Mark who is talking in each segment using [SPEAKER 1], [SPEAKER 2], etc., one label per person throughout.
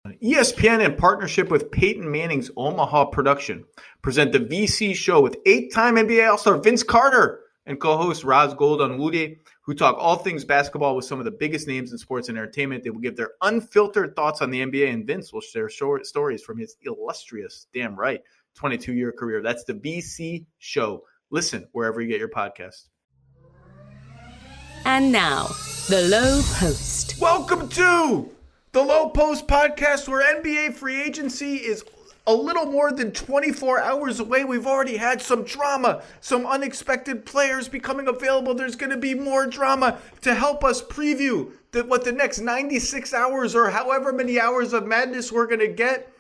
[SPEAKER 1] ESPN, in partnership with Peyton Manning's Omaha production, present the VC show with 8-time NBA All-Star Vince Carter and co-host Raz Goldenwoody, who talk all things basketball with some of the biggest names in sports and entertainment. They will give their unfiltered thoughts on the NBA, and Vince will share short stories from his illustrious, 22-year career. That's the VC show. Listen wherever you get your podcast.
[SPEAKER 2] And now, the Lowe Post.
[SPEAKER 1] Welcome to the Lowe Post podcast, where NBA free agency is a little more than 24 hours away. We've already had some drama, some unexpected players becoming available. There's going to be more drama to help us preview what the next 96 hours or however many hours of madness we're going to get.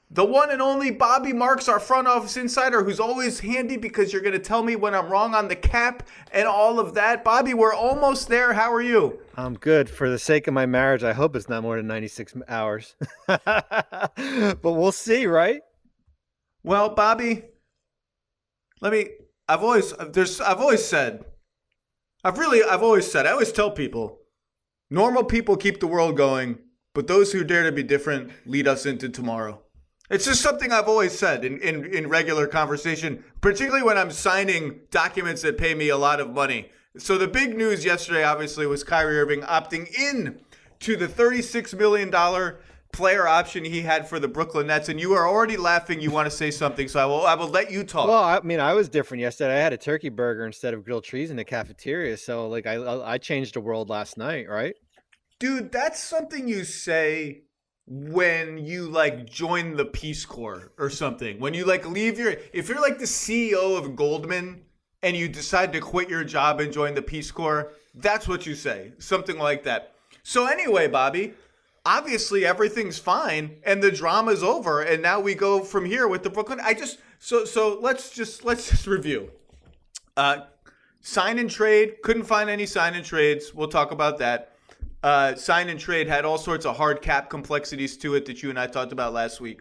[SPEAKER 1] The one and only Bobby Marks, our front office insider, who's always handy because you're going to tell me when I'm wrong on the cap and all of that. Bobby, we're almost there. How are you?
[SPEAKER 3] I'm good. For the sake of my marriage, I hope it's not more than 96 hours. But we'll see, right?
[SPEAKER 1] Well, Bobby, I always tell people, normal people keep the world going, but those who dare to be different lead us into tomorrow. It's just something I've always said in regular conversation, particularly when I'm signing documents that pay me a lot of money. So the big news yesterday, obviously, was Kyrie Irving opting in to the $36 million player option he had for the Brooklyn Nets. And you are already laughing. You want to say something, so I will let you talk.
[SPEAKER 3] Well, I mean, I was different yesterday. I had a turkey burger instead of grilled cheese in the cafeteria. So, I changed the world last night, right?
[SPEAKER 1] Dude, that's something you say when you join the Peace Corps or something. When you if you're the CEO of Goldman and you decide to quit your job and join the Peace Corps, that's what you say. Something like that. So anyway, Bobby, obviously everything's fine and the drama's over, and now we go from here with the Brooklyn. So let's just review. Sign and trade, couldn't find any sign and trades. We'll talk about that. Sign and trade had all sorts of hard cap complexities to it that you and I talked about last week.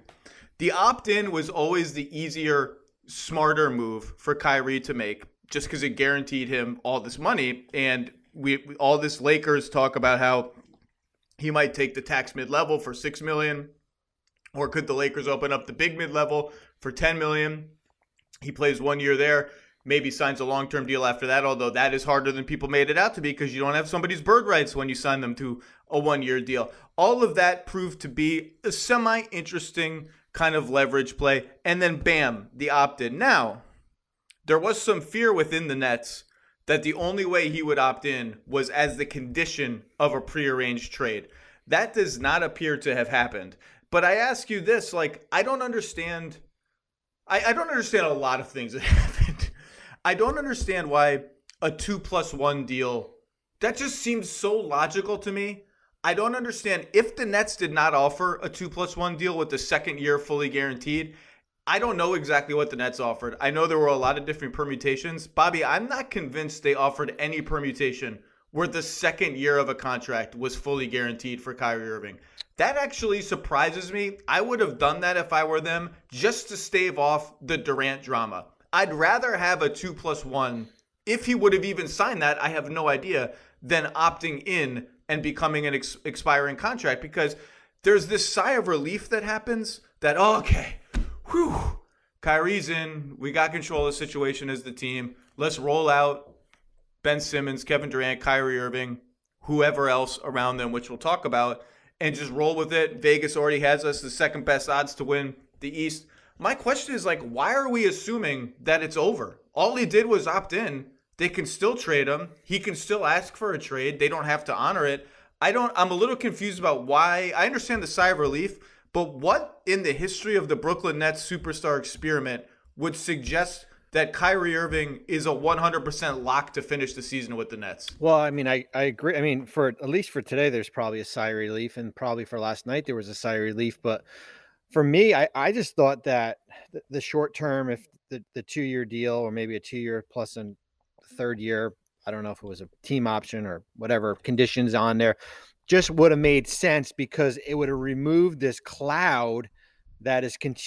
[SPEAKER 1] The opt-in was always the easier, smarter move for Kyrie to make, just because it guaranteed him all this money. And all this Lakers talk about how he might take the tax mid-level for $6 million, or could the Lakers open up the big mid-level for $10 million? He plays 1 year there. Maybe signs a long-term deal after that, although that is harder than people made it out to be because you don't have somebody's bird rights when you sign them to a 1-year deal. All of that proved to be a semi-interesting kind of leverage play. And then, bam, the opt-in. Now, there was some fear within the Nets that the only way he would opt in was as the condition of a prearranged trade. That does not appear to have happened. But I ask you this, I don't understand. I don't understand a lot of things that happened. I don't understand why a 2+1 deal, that just seems so logical to me. I don't understand if the Nets did not offer a 2+1 deal with the second year fully guaranteed. I don't know exactly what the Nets offered. I know there were a lot of different permutations. Bobby, I'm not convinced they offered any permutation where the second year of a contract was fully guaranteed for Kyrie Irving. That actually surprises me. I would have done that if I were them, just to stave off the Durant drama. I'd rather have a 2+1, if he would have even signed that, I have no idea, than opting in and becoming an expiring contract, because there's this sigh of relief that happens that, Kyrie's in, we got control of the situation as the team, let's roll out Ben Simmons, Kevin Durant, Kyrie Irving, whoever else around them, which we'll talk about, and just roll with it. Vegas already has us the second best odds to win the East. My question is, why are we assuming that it's over? All he did was opt in. They can still trade him. He can still ask for a trade. They don't have to honor it. I'm a little confused about why. I understand the sigh of relief, but what in the history of the Brooklyn Nets superstar experiment would suggest that Kyrie Irving is a 100% lock to finish the season with the Nets?
[SPEAKER 3] Well, I mean, I agree. I mean, at least for today, there's probably a sigh of relief, and probably for last night, there was a sigh of relief, but for me, I just thought that the short term, if the 2-year deal, or maybe a 2-year plus a third year, I don't know if it was a team option or whatever conditions on there, just would have made sense, because it would have removed this cloud that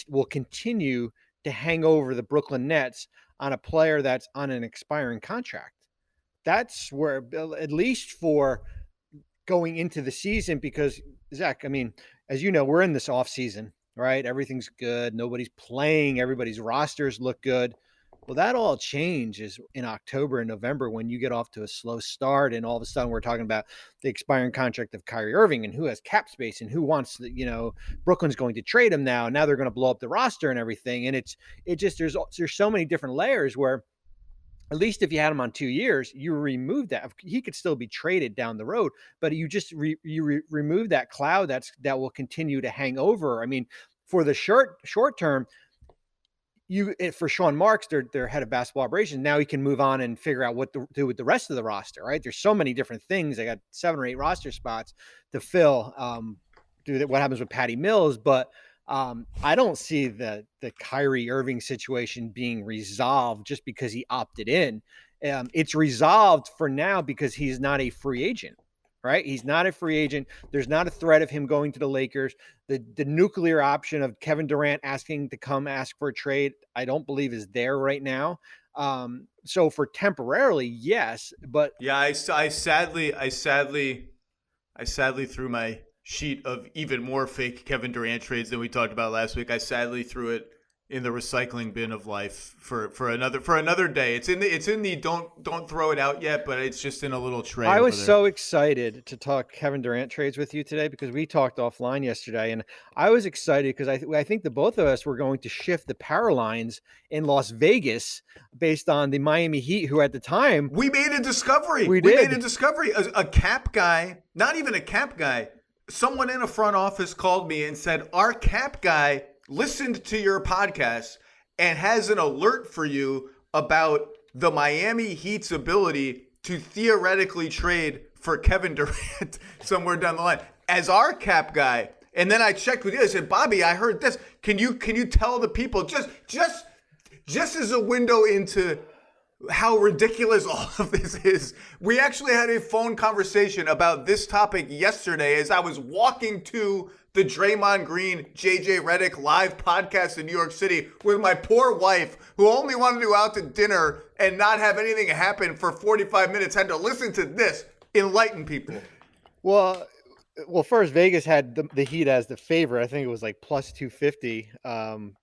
[SPEAKER 3] will continue to hang over the Brooklyn Nets on a player that's on an expiring contract. That's where, at least for going into the season, because Zach, I mean, as you know, we're in this off season, right? Everything's good. Nobody's playing. Everybody's rosters look good. Well, that all changes in October and November when you get off to a slow start, and all of a sudden we're talking about the expiring contract of Kyrie Irving and who has cap space and who wants the, Brooklyn's going to trade him now. Now they're going to blow up the roster and everything. And there's so many different layers where, at least if you had him on 2 years, you remove that. He could still be traded down the road, but you just remove that cloud that will continue to hang over. I mean, for the short term, for Sean Marks, their head of basketball operations, now he can move on and figure out what to do with the rest of the roster, right? There's so many different things. They got 7 or 8 roster spots to fill. What happens with Patty Mills, but I don't see the Kyrie Irving situation being resolved just because he opted in. It's resolved for now because he's not a free agent, right? He's not a free agent. There's not a threat of him going to the Lakers. The nuclear option of Kevin Durant asking to come ask for a trade, I don't believe is there right now. So for temporarily, yes, but
[SPEAKER 1] yeah, I sadly threw my sheet of even more fake Kevin Durant trades than we talked about last week. I sadly threw it in the recycling bin of life for another day. It's in the don't throw it out yet, but it's just in a little tray.
[SPEAKER 3] I was so excited to talk Kevin Durant trades with you today because we talked offline yesterday, and I was excited because I think the both of us were going to shift the power lines in Las Vegas based on the Miami Heat, who at the time
[SPEAKER 1] we made a discovery.
[SPEAKER 3] We
[SPEAKER 1] made a discovery. A cap guy, not even a cap guy. Someone in a front office called me and said, our cap guy listened to your podcast and has an alert for you about the Miami Heat's ability to theoretically trade for Kevin Durant somewhere down the line as our cap guy. And then I checked with you. I said, Bobby, I heard this. Can you tell the people just as a window into how ridiculous all of this is? We actually had a phone conversation about this topic yesterday as I was walking to the Draymond Green, JJ Redick live podcast in New York City with my poor wife, who only wanted to go out to dinner and not have anything happen for 45 minutes, had to listen to this. Enlighten people.
[SPEAKER 3] Well, first, Vegas had the Heat as the favorite. I think it was like plus 250,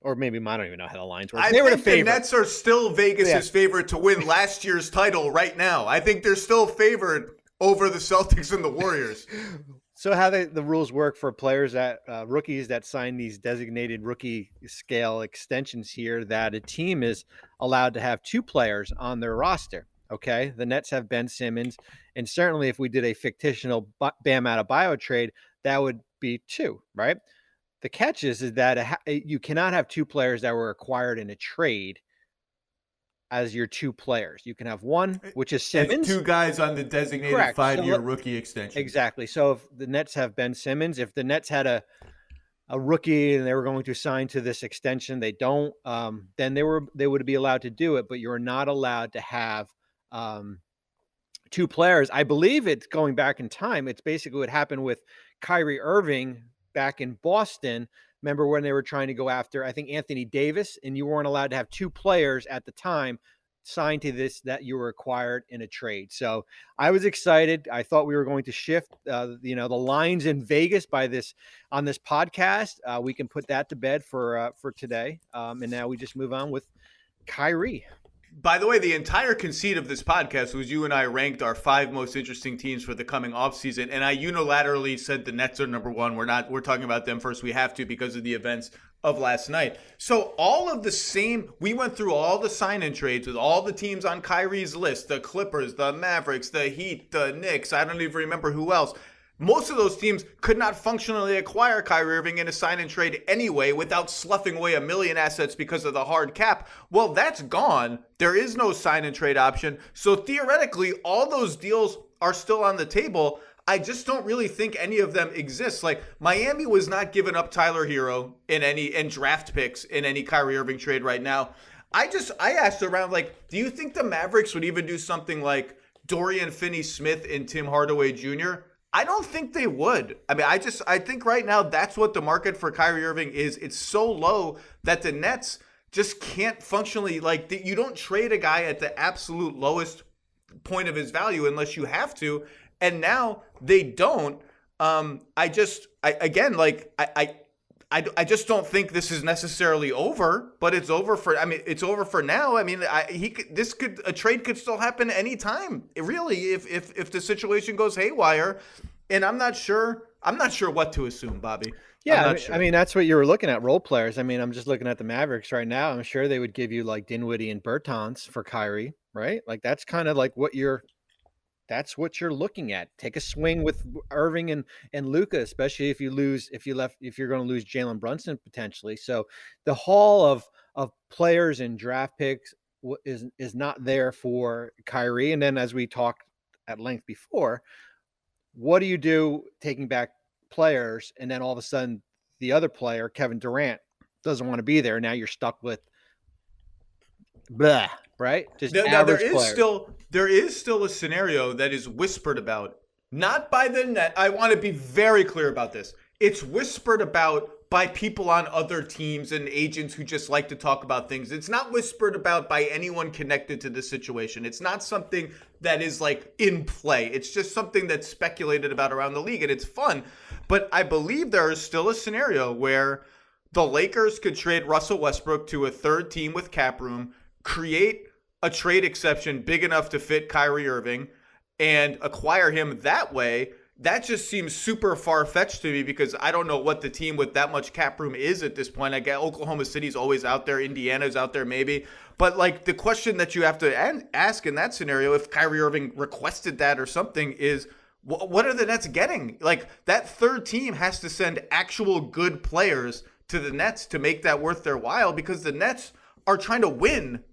[SPEAKER 3] or maybe I don't even know how the lines were.
[SPEAKER 1] They were the favorite. The Nets are still Vegas's favorite to win last year's title right now. I think they're still favored over the Celtics and the Warriors.
[SPEAKER 3] So how the rules work for players rookies that sign these designated rookie scale extensions here, that a team is allowed to have 2 players on their roster. Okay, the Nets have Ben Simmons, and certainly if we did a fictional Bam Adebayo trade, that would be 2, right? The catch is that you cannot have 2 players that were acquired in a trade as your 2 players. You can have one, which is Simmons.
[SPEAKER 1] 2 guys on the designated 5-year rookie extension.
[SPEAKER 3] Exactly. So if the Nets have Ben Simmons, if the Nets had a rookie and they were going to sign to this extension, they don't, then they would be allowed to do it, but you're not allowed to have 2 players. I believe it's going back in time. It's basically what happened with Kyrie Irving back in Boston. Remember when they were trying to go after, I think, Anthony Davis, and you weren't allowed to have 2 players at the time signed to this that you were acquired in a trade. So I was excited. I thought we were going to shift, the lines in Vegas on this podcast. We can put that to bed for today. And now we just move on with Kyrie.
[SPEAKER 1] By the way, the entire conceit of this podcast was you and I ranked our 5 most interesting teams for the coming offseason, and I unilaterally said the Nets are number 1. We're talking about them first. We have to because of the events of last night. So we went through all the sign-in trades with all the teams on Kyrie's list, the Clippers, the Mavericks, the Heat, the Knicks. I don't even remember who else. Most of those teams could not functionally acquire Kyrie Irving in a sign-and trade anyway without sloughing away $1 million assets because of the hard cap. Well, that's gone. There is no sign-and-trade option. So theoretically, all those deals are still on the table. I just don't really think any of them exist. Like, Miami was not giving up Tyler Hero and draft picks in any Kyrie Irving trade right now. I asked around, like, do you think the Mavericks would even do something like Dorian Finney-Smith and Tim Hardaway Jr.? I don't think they would. I mean, I think right now that's what the market for Kyrie Irving is. It's so low that the Nets just can't functionally, you don't trade a guy at the absolute lowest point of his value unless you have to. And now they don't. I just don't think this is necessarily over, but it's over for. I mean, it's over for now. I mean, a trade could still happen anytime. Really, if the situation goes haywire, and I'm not sure what to assume, Bobby.
[SPEAKER 3] Yeah, I mean that's what you were looking at, role players. I mean, I'm just looking at the Mavericks right now. I'm sure they would give you like Dinwiddie and Bertans for Kyrie, right? Like that's kind of like that's what you're looking at. Take a swing with Irving and Luka, especially if you're going to lose Jalen Brunson potentially. So the haul of players and draft picks is not there for Kyrie. And then as we talked at length before, what do you do taking back players and then all of a sudden the other player, Kevin Durant, doesn't want to be there? Now you're stuck with blah, right? Just
[SPEAKER 1] now there is still a scenario that is whispered about, not by the net. I want to be very clear about this. It's whispered about by people on other teams and agents who just like to talk about things. It's not whispered about by anyone connected to this situation. It's not something that is like in play. It's just something that's speculated about around the league, and it's fun. But I believe there is still a scenario where the Lakers could trade Russell Westbrook to a third team with cap room, create a trade exception big enough to fit Kyrie Irving, and acquire him that way. That just seems super far-fetched to me because I don't know what the team with that much cap room is at this point. I get Oklahoma City's always out there. Indiana's out there maybe. But like the question that you have to ask in that scenario, if Kyrie Irving requested that or something, is what are the Nets getting? Like that third team has to send actual good players to the Nets to make that worth their while, because the Nets are trying to win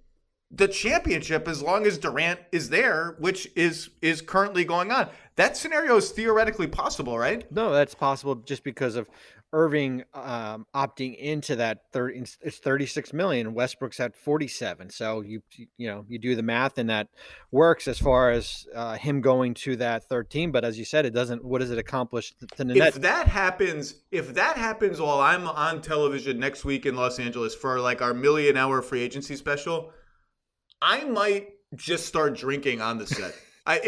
[SPEAKER 1] the championship as long as Durant is there, which is currently going on. That scenario is theoretically possible, right?
[SPEAKER 3] No, that's possible just because of Irving opting into that it's $36 million. Westbrook's at 47. So you do the math and that works as far as him going to that third team. But as you said, it doesn't. What does it accomplish to the Nets?
[SPEAKER 1] If that happens while I'm on television next week in Los Angeles for like our million-hour free agency special, I might just start drinking on the set. I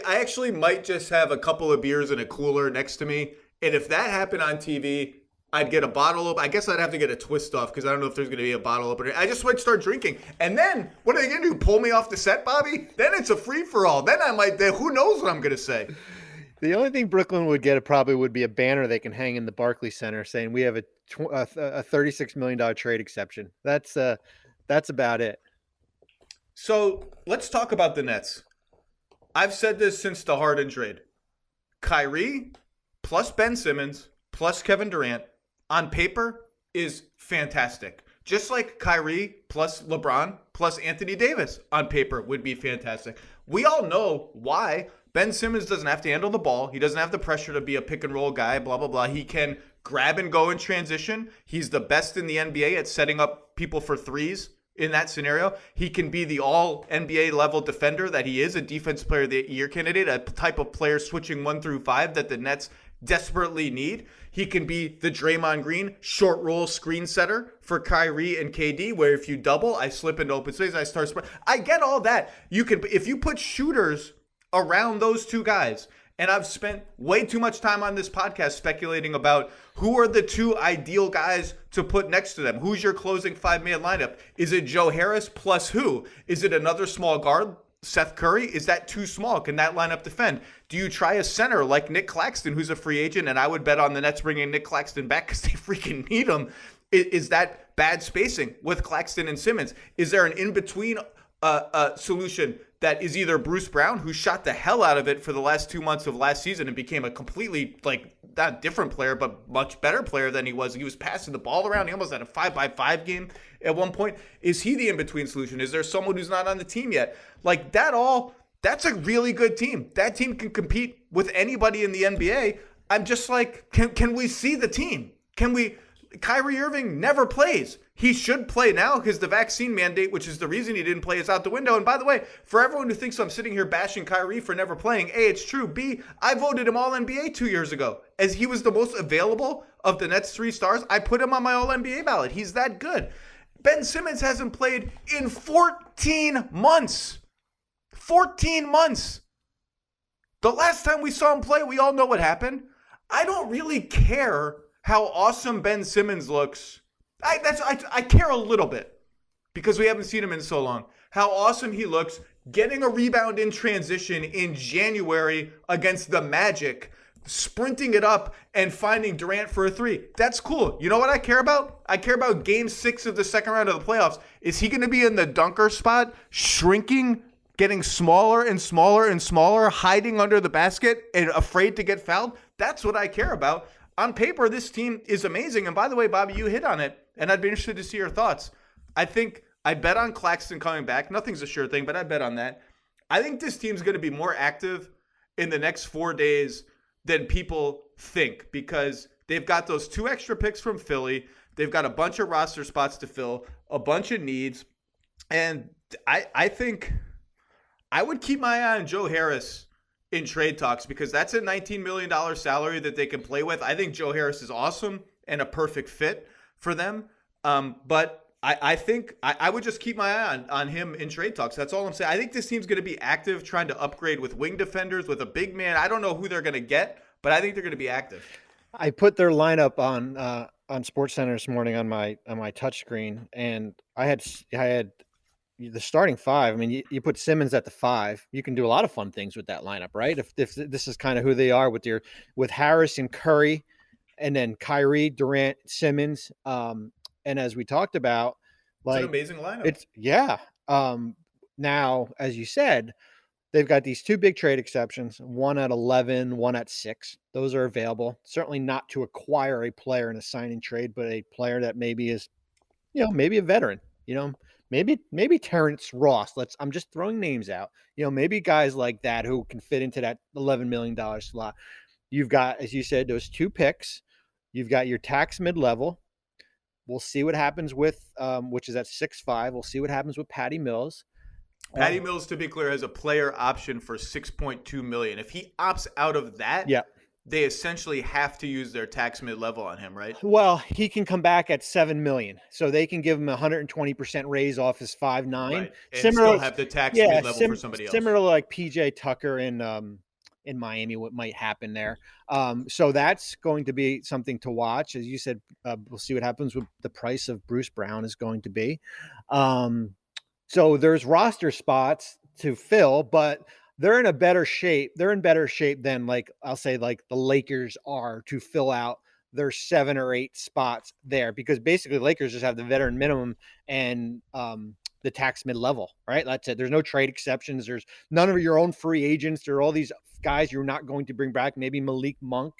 [SPEAKER 1] actually might just have a couple of beers in a cooler next to me. And if that happened on TV, I'd get a bottle opener. I guess I'd have to get a twist off because I don't know if there's going to be a bottle opener. I just might start drinking. And then what are they going to do? Pull me off the set, Bobby? Then it's a free-for-all. Then who knows what I'm going to say?
[SPEAKER 3] The only thing Brooklyn would get probably would be a banner they can hang in the Barclays Center saying we have a $36 million trade exception. That's about it.
[SPEAKER 1] So let's talk about the Nets. I've said this since the Harden trade. Kyrie plus Ben Simmons plus Kevin Durant on paper is fantastic. Just like Kyrie plus LeBron plus Anthony Davis on paper would be fantastic. We all know why. Ben Simmons doesn't have to handle the ball. He doesn't have the pressure to be a pick and roll guy, blah, blah, blah. He can grab and go in transition. He's the best in the NBA at setting up people for threes. In that scenario, he can be the all NBA level defender that he is, a defensive player of the year candidate, a type of player switching 1 through 5 that the Nets desperately need. He can be the Draymond Green short roll screen setter for Kyrie and KD, where if you double, I slip into open space, I start spread. I get all that. You can, if you put shooters around those two guys, and I've spent way too much time on this podcast speculating about who are the two ideal guys to put next to them. Who's your closing 5-man lineup? Is it Joe Harris plus who? Is it another small guard, Seth Curry? Is that too small? Can that lineup defend? Do you try a center like Nick Claxton, who's a free agent? And I would bet on the Nets bringing Nick Claxton back because they freaking need him. Is that bad spacing with Claxton and Simmons? Is there an in-between solution that is either Bruce Brown, who shot the hell out of it for the last 2 months of last season and became a completely, like, not different player, but much better player than he was. He was passing the ball around. He almost had a 5-by-5 game at one point. Is he the in-between solution? Is there someone who's not on the team yet? Like, that's a really good team. That team can compete with anybody in the NBA. I'm just like, can we see the team? Kyrie Irving never plays. He should play now because the vaccine mandate, which is the reason he didn't play, is out the window. And by the way, for everyone who thinks I'm sitting here bashing Kyrie for never playing, A, it's true. B, I voted him All-NBA 2 years ago. As he was the most available of the Nets 3 stars, I put him on my All-NBA ballot. He's that good. Ben Simmons hasn't played in 14 months. 14 months. The last time we saw him play, we all know what happened. I don't really care how awesome Ben Simmons looks. I care a little bit because we haven't seen him in so long. How awesome he looks getting a rebound in transition in January against the Magic, sprinting it up and finding Durant for a three. That's cool. You know what I care about? I care about game 6 of the second round of the playoffs. Is he going to be in the dunker spot, shrinking, getting smaller and smaller and smaller, hiding under the basket and afraid to get fouled? That's what I care about. On paper, this team is amazing. And by the way, Bobby, you hit on it, and I'd be interested to see your thoughts. I bet on Claxton coming back. Nothing's a sure thing, but I bet on that. I think this team's going to be more active in the next 4 days than people think because they've got those 2 extra picks from Philly. They've got a bunch of roster spots to fill, a bunch of needs. And I think I would keep my eye on Joe Harris in trade talks because that's a $19 million salary that they can play with. I think Joe Harris is awesome and a perfect fit for them. But I think I would just keep my eye on him in trade talks. That's all I'm saying. I think this team's going to be active, trying to upgrade with wing defenders, with a big man. I don't know who they're going to get, but I think they're going to be active.
[SPEAKER 3] I put their lineup on SportsCenter this morning on my touchscreen, and I had the starting 5. I mean, you put Simmons at the 5. You can do a lot of fun things with that lineup, right? If this is kind of who they are with Harris and Curry, and then Kyrie, Durant, Simmons. And as we talked about,
[SPEAKER 1] it's an amazing lineup.
[SPEAKER 3] Now, as you said, they've got these 2 big trade exceptions, one at 11, one at 6. Those are available. Certainly not to acquire a player in a sign and trade, but a player that maybe is, maybe a veteran, maybe Terrence Ross. I'm just throwing names out, maybe guys like that who can fit into that $11 million slot. You've got, as you said, those 2 picks. You've got your tax mid-level. We'll see what happens with, which is at 6.5. We'll see what happens with Patty Mills.
[SPEAKER 1] Patty Mills, to be clear, has a player option for $6.2 million. If he opts out of that, they essentially have to use their tax mid-level on him, right?
[SPEAKER 3] Well, he can come back at $7 million, so they can give him a 120% raise off his 5.9.
[SPEAKER 1] Right. And still have the tax mid-level for somebody else.
[SPEAKER 3] Similar like PJ Tucker in Miami, what might happen there. So that's going to be something to watch. As you said, we'll see what happens with the price of Bruce Brown is going to be. So there's roster spots to fill, but they're in a better shape. They're in better shape than I'll say the Lakers are to fill out their 7 or 8 spots there, because basically Lakers just have the veteran minimum and the tax mid-level, right? That's it. There's no trade exceptions. There's none of your own free agents. There are all these guys you're not going to bring back. Maybe Malik Monk.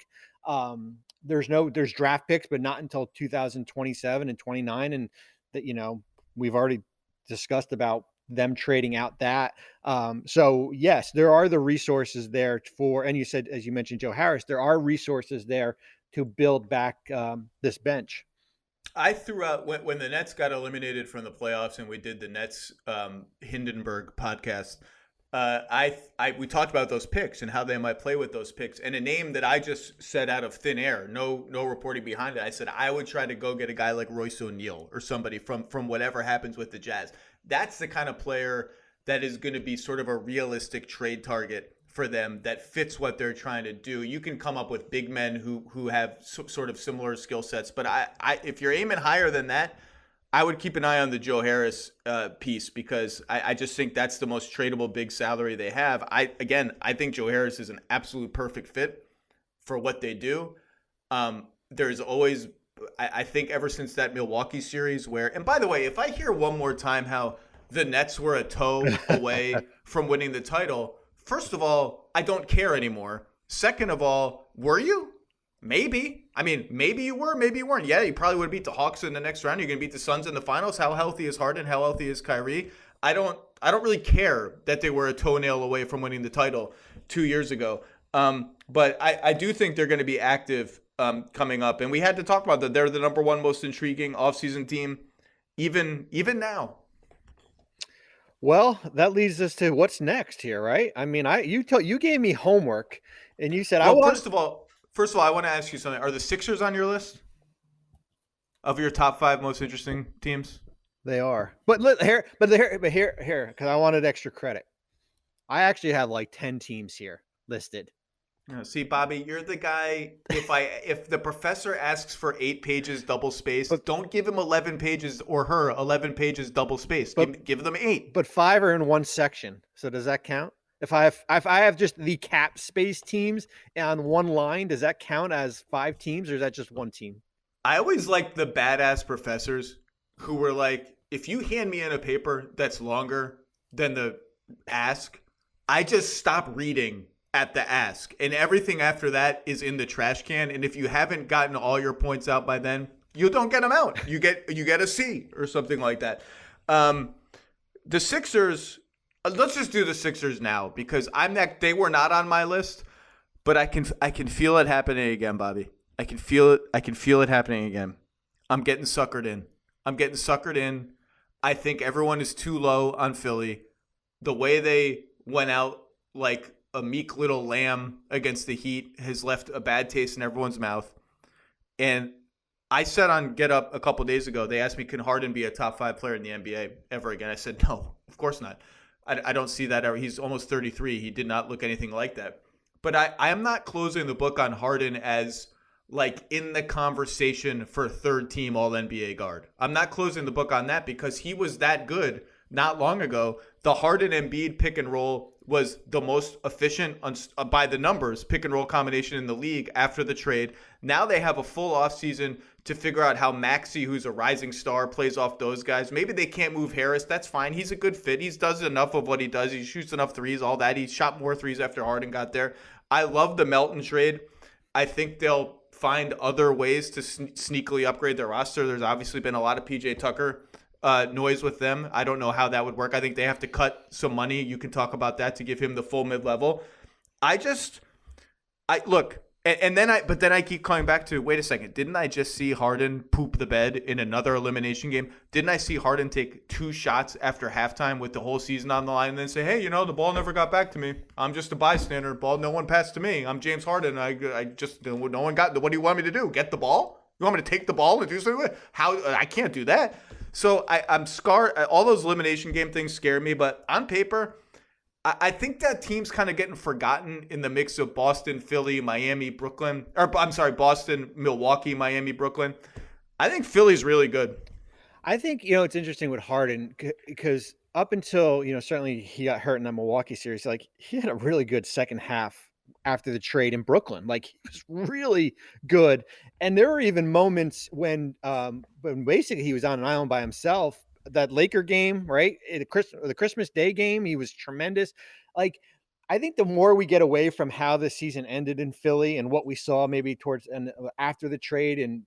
[SPEAKER 3] There's draft picks, but not until 2027 and 29. And that, we've already discussed about them trading out that. So yes, there are the resources there and you said, as you mentioned, Joe Harris, there are resources there to build back this bench.
[SPEAKER 1] I threw out when the Nets got eliminated from the playoffs and we did the Nets Hindenburg podcast. We talked about those picks and how they might play with those picks, and a name that I just said out of thin air, no reporting behind it. I said I would try to go get a guy like Royce O'Neal or somebody from whatever happens with the Jazz. That's the kind of player that is going to be sort of a realistic trade target for them that fits what they're trying to do. You can come up with big men who have sort of similar skill sets, but if you're aiming higher than that, I would keep an eye on the Joe Harris piece because I just think that's the most tradable big salary they have. I think Joe Harris is an absolute perfect fit for what they do. There's always, I think ever since that Milwaukee series and by the way, if I hear one more time how the Nets were a toe away from winning the title, first of all, I don't care anymore. Second of all, were you? Maybe. I mean, maybe you were, maybe you weren't. Yeah, you probably would have beat the Hawks in the next round. You're going to beat the Suns in the finals. How healthy is Harden? How healthy is Kyrie? I don't really care that they were a toenail away from winning the title 2 years ago. But I do think they're going to be active coming up. And we had to talk about that. They're the number 1 most intriguing offseason team, even now.
[SPEAKER 3] Well, that leads us to what's next here, right? I mean, you gave me homework, and you said,
[SPEAKER 1] First of all, I want to ask you something. Are the Sixers on your list of your top 5 most interesting teams?
[SPEAKER 3] They are. But here, because I wanted extra credit. I actually have 10 teams here listed.
[SPEAKER 1] See, Bobby, you're the guy. If the professor asks for 8 pages double spaced, don't give him 11 pages or her 11 pages double spaced. Give them 8.
[SPEAKER 3] But 5 are in one section. So does that count? If I have just the cap space teams on one line, does that count as 5 teams or is that just one team?
[SPEAKER 1] I always liked the badass professors who were like, if you hand me in a paper that's longer than the ask, I just stop reading at the ask, and everything after that is in the trash can. And if you haven't gotten all your points out by then, you don't get them out. You get a C or something like that. The Sixers, let's just do the Sixers now because they were not on my list, but I can feel it happening again, Bobby. I can feel it happening again. I'm getting suckered in. I think everyone is too low on Philly. The way they went out like a meek little lamb against the Heat has left a bad taste in everyone's mouth. And I said on Get Up a couple days ago, they asked me, can Harden be a top 5 player in the NBA ever again? I said, no, of course not. I don't see that ever. He's almost 33. He did not look anything like that. But I am not closing the book on Harden as like in the conversation for third team all NBA guard. I'm not closing the book on that because he was that good not long ago. The Harden Embiid pick and roll was the most efficient by the numbers pick and roll combination in the league after the trade. Now they have a full offseason to figure out how Maxey, who's a rising star, plays off those guys. Maybe they can't move Harris. That's fine. He's a good fit. He does enough of what he does. He shoots enough threes, all that. He shot more threes after Harden got there. I love the Melton trade. I think they'll find other ways to sneakily upgrade their roster. There's obviously been a lot of PJ Tucker noise with them. I don't know how that would work. I think they have to cut some money. You can talk about that to give him the full mid-level. But then I keep coming back to, wait a second, didn't I just see Harden poop the bed in another elimination game? Didn't I see Harden take 2 shots after halftime with the whole season on the line and then say, hey, the ball never got back to me. I'm just a bystander. No one passed to me. I'm James Harden. No one got, what do you want me to do? Get the ball? You want me to take the ball and do something with it? I can't do that. So I'm scarred. All those elimination game things scare me, but on paper, I think that team's kind of getting forgotten in the mix of Boston, Philly, Miami, Brooklyn. Boston, Milwaukee, Miami, Brooklyn. I think Philly's really good.
[SPEAKER 3] I think, it's interesting with Harden because up until, certainly he got hurt in that Milwaukee series, like he had a really good second half after the trade in Brooklyn. Like he was really good. And there were even moments when basically he was on an island by himself. That Laker game, right? The Christmas Day game, he was tremendous. Like, I think the more we get away from how the season ended in Philly and what we saw maybe towards and after the trade and,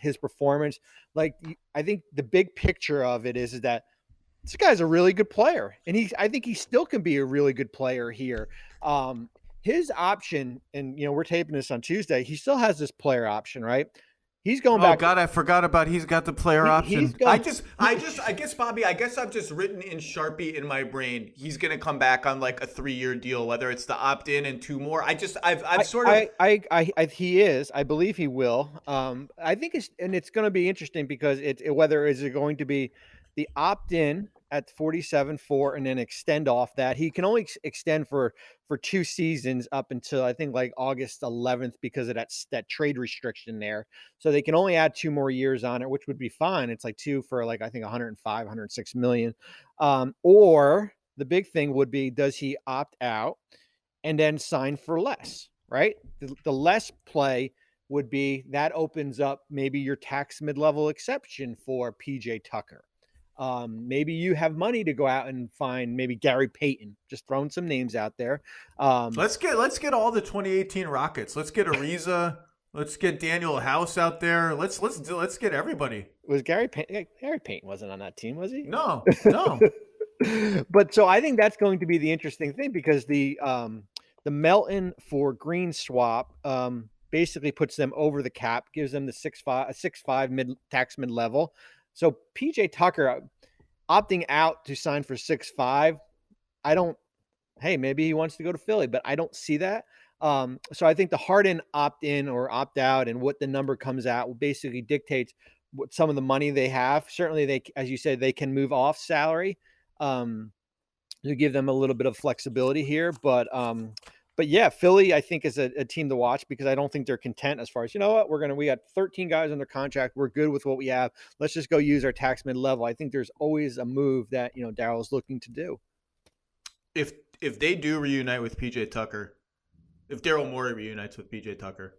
[SPEAKER 3] his performance, like, I think the big picture of it is that this guy's a really good player. And I think he still can be a really good player here. His option, and, we're taping this on Tuesday, he still has this player option, right? He's going back.
[SPEAKER 1] Oh God, I forgot about he's got the player option. I guess, Bobby, I've just written in Sharpie in my brain. He's going to come back on like a 3-year deal, whether it's the opt-in and 2 more. He
[SPEAKER 3] is. I believe he will. I think it's going to be interesting because whether is it going to be the opt-in at 47.4 and then extend off that. He can only extend for 2 seasons up until I think like August 11th because of that trade restriction there. So they can only add 2 more years on it, which would be fine. It's like 2 for like, I think 105, 106 million. Or the big thing would be, does he opt out and then sign for less, right? The less play would be that opens up maybe your tax mid-level exception for PJ Tucker. Maybe you have money to go out and find maybe Gary Payton, just throwing some names out there.
[SPEAKER 1] Let's get all the 2018 Rockets. Let's get Ariza. Let's get Daniel House out there. Let's get everybody.
[SPEAKER 3] Was Gary Payton wasn't on that team, was he?
[SPEAKER 1] No.
[SPEAKER 3] But so I think that's going to be the interesting thing because the Melton for Green swap basically puts them over the cap, gives them the 6.5 tax mid level. So PJ Tucker opting out to sign for 6.5, maybe he wants to go to Philly, but I don't see that. So I think the Harden opt-in or opt-out and what the number comes out basically dictates what some of the money they have. Certainly as you said, they can move off salary. to give them a little bit of flexibility here. But yeah, Philly, I think, is a team to watch because I don't think they're content as far as, you know what, we got 13 guys under contract. We're good with what we have. Let's just go use our tax mid-level. I think there's always a move that, Daryl's looking to do.
[SPEAKER 1] If they do reunite with PJ Tucker, if Daryl Morey reunites with PJ Tucker,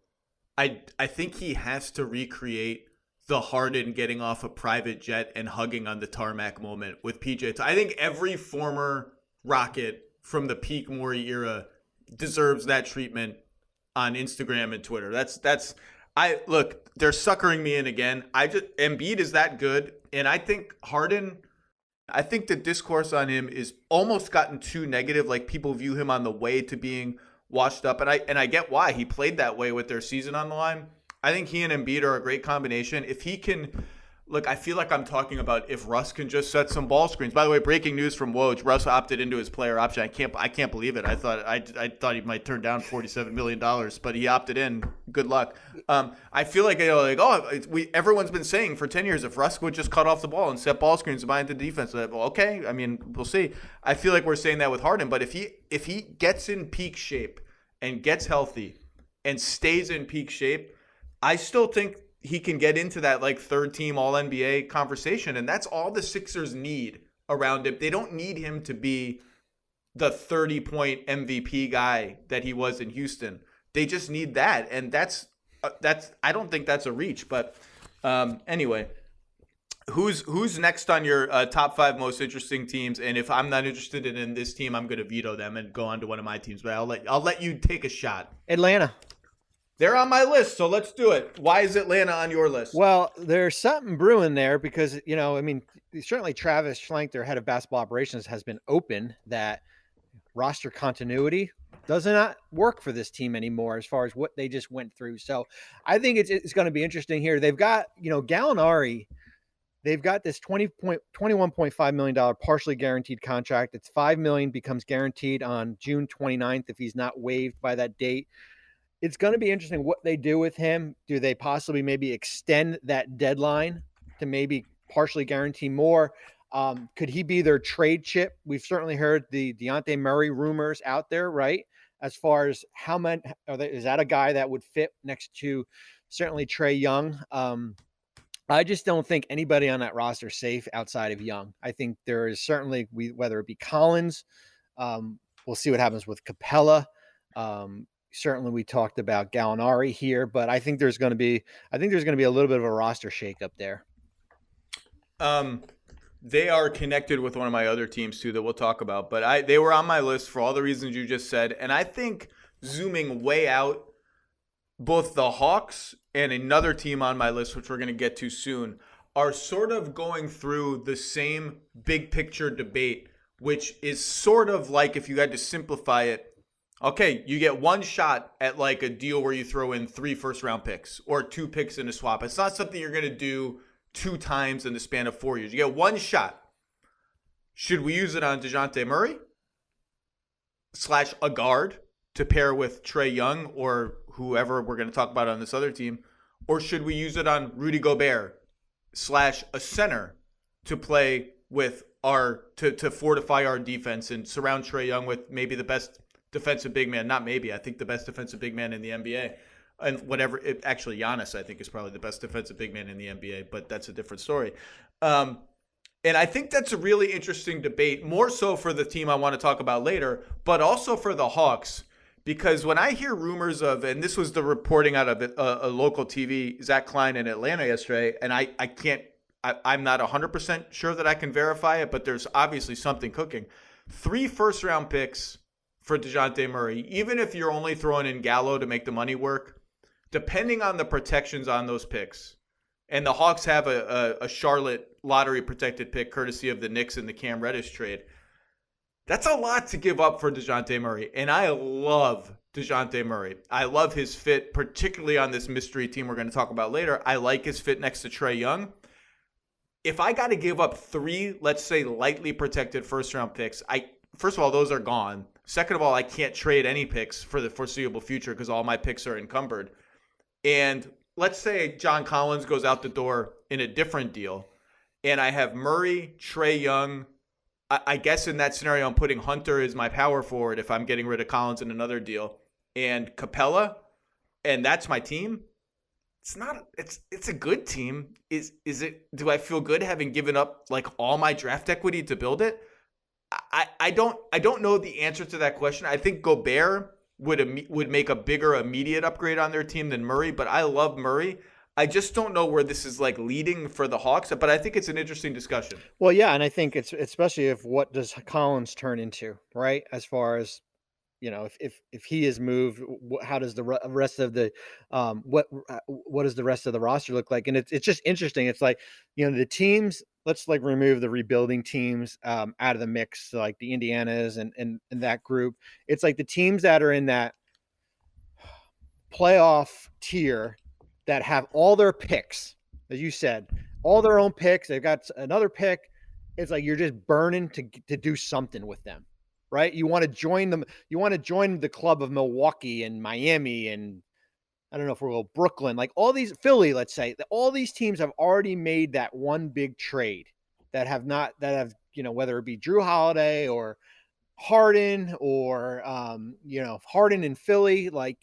[SPEAKER 1] I think he has to recreate the Harden getting off a private jet and hugging on the tarmac moment with PJ. I think every former Rocket from the peak Morey era deserves that treatment on Instagram and Twitter. Look, they're suckering me in again. Embiid is that good, and I think Harden, I think the discourse on him is almost gotten too negative. Like, people view him on the way to being washed up, and I get why. He played that way with their season on the line. I think he and Embiid are a great combination. If he can, look, I feel like I'm talking about if Russ can just set some ball screens. By the way, breaking news from Woj: Russ opted into his player option. I can't believe it. I thought he might turn down $47 million, but he opted in. Good luck. I feel like everyone's been saying for 10 years if Russ would just cut off the ball and set ball screens behind the defense. Well, okay, I mean, we'll see. I feel like we're saying that with Harden, but if he gets in peak shape and gets healthy and stays in peak shape, I still think he can get into that like third team All-NBA conversation, and that's all the Sixers need around him. They don't need him to be the 30-point MVP guy that he was in Houston. They just need that, and that's I don't think that's a reach. But anyway, who's next on your top 5 most interesting teams? And if I'm not interested in this team, I'm going to veto them and go on to one of my teams. But I'll let you take a shot.
[SPEAKER 3] Atlanta.
[SPEAKER 1] They're on my list, so let's do it. Why is Atlanta on your list?
[SPEAKER 3] Well, there's something brewing there because, certainly Travis Schlenk, their head of basketball operations, has been open that roster continuity does not work for this team anymore as far as what they just went through. So I think it's going to be interesting here. They've got, Gallinari, they've got this $21.5 million partially guaranteed contract. It's $5 million becomes guaranteed on June 29th if he's not waived by that date. It's going to be interesting what they do with him. Do they possibly maybe extend that deadline to maybe partially guarantee more? Could he be their trade chip? We've certainly heard the Dejounte Murray rumors out there, right? As far as how many, is that a guy that would fit next to certainly Trae Young? I just don't think anybody on that roster is safe outside of Young. I think there is certainly, whether it be Collins, we'll see what happens with Capella. Certainly, we talked about Gallinari here, but I think there's going to be a little bit of a roster shakeup there.
[SPEAKER 1] They are connected with one of my other teams too that we'll talk about, but they were on my list for all the reasons you just said, and I think zooming way out, both the Hawks and another team on my list, which we're going to get to soon, are sort of going through the same big picture debate, which is sort of like, if you had to simplify it, okay, you get one shot at like a deal where you throw in 3 first-round picks or 2 picks in a swap. It's not something you're going to do 2 times in the span of 4 years. You get one shot. Should we use it on Dejounte Murray / a guard to pair with Trae Young or whoever we're going to talk about on this other team? Or should we use it on Rudy Gobert / a center to play with to fortify our defense and surround Trae Young with maybe the best defensive big man, not maybe, I think the best defensive big man in the NBA. And actually Giannis, I think, is probably the best defensive big man in the NBA, but that's a different story. And I think that's a really interesting debate, more so for the team I want to talk about later, but also for the Hawks, because when I hear rumors of, and this was the reporting out of a local TV, Zach Klein in Atlanta yesterday, and I'm not 100% sure that I can verify it, but there's obviously something cooking. 3 first-round picks for Dejounte Murray, even if you're only throwing in Gallo to make the money work, depending on the protections on those picks, and the Hawks have a Charlotte lottery-protected pick courtesy of the Knicks in the Cam Reddish trade, that's a lot to give up for Dejounte Murray, and I love Dejounte Murray. I love his fit, particularly on this mystery team we're going to talk about later. I like his fit next to Trae Young. If I got to give up 3, let's say, lightly protected first-round picks, first of all, those are gone. Second of all, I can't trade any picks for the foreseeable future because all my picks are encumbered. And let's say John Collins goes out the door in a different deal, and I have Murray, Trae Young, I guess in that scenario, I'm putting Hunter as my power forward if I'm getting rid of Collins in another deal, and Capella, and that's my team. It's not. It's a good team. Is it? Do I feel good having given up like all my draft equity to build it? I don't know the answer to that question. I think Gobert would make a bigger immediate upgrade on their team than Murray, but I love Murray. I just don't know where this is like leading for the Hawks, but I think it's an interesting discussion.
[SPEAKER 3] Well, yeah, and I think it's especially if what does Collins turn into, right? As far as if he is moved, how does the rest of the what does the rest of the roster look like? And it's just interesting. It's like the teams. Let's like remove the rebuilding teams out of the mix, so like the Indianas and that group. It's like the teams that are in that playoff tier that have all their picks, as you said, all their own picks. They've got another pick. It's like you're just burning to do something with them, right? You want to join them. You want to join the club of Milwaukee and Miami and I don't know if we're going Brooklyn, like all these Philly, let's say, all these teams have already made that one big trade that have whether it be Drew Holiday or Harden or Harden in Philly, like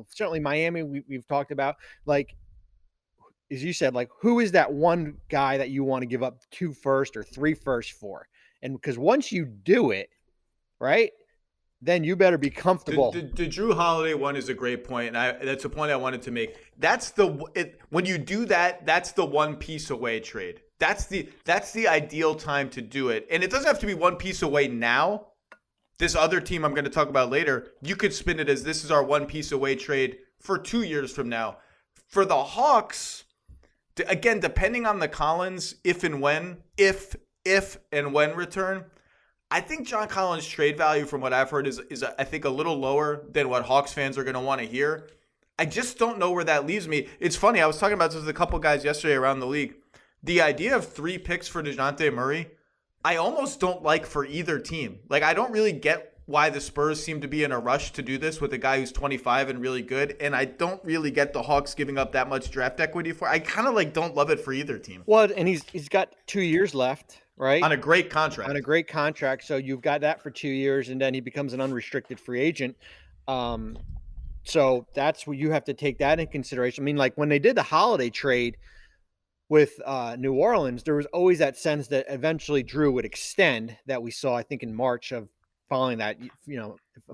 [SPEAKER 3] certainly Miami we've talked about, like as you said, like who is that one guy that you want to give up 2 firsts or 3 firsts for? And because once you do it, right, then you better be comfortable.
[SPEAKER 1] The Drew Holiday one is a great point, and that's a point I wanted to make. When you do that, that's the one piece away trade. That's the ideal time to do it, and it doesn't have to be one piece away now. This other team I'm going to talk about later, you could spin it as this is our one piece away trade for 2 years from now. For the Hawks, again, depending on the Collins if and when return. I think John Collins' trade value, from what I've heard, is I think a little lower than what Hawks fans are going to want to hear. I just don't know where that leaves me. It's funny. I was talking about this with a couple guys yesterday around the league. The idea of 3 picks for DeJounte Murray, I almost don't like for either team. Like, I don't really get why the Spurs seem to be in a rush to do this with a guy who's 25 and really good, and I don't really get the Hawks giving up that much draft equity for. I kind of don't love it for either team.
[SPEAKER 3] Well, and he's got 2 years left. Right.
[SPEAKER 1] On a great contract. So you've got that for 2 years, and then he becomes an unrestricted free agent. So that's what you have to take that in consideration. I mean, like when they did the Holiday trade with New Orleans, there was always that sense that eventually Drew would extend that we saw, I think, in March of following that,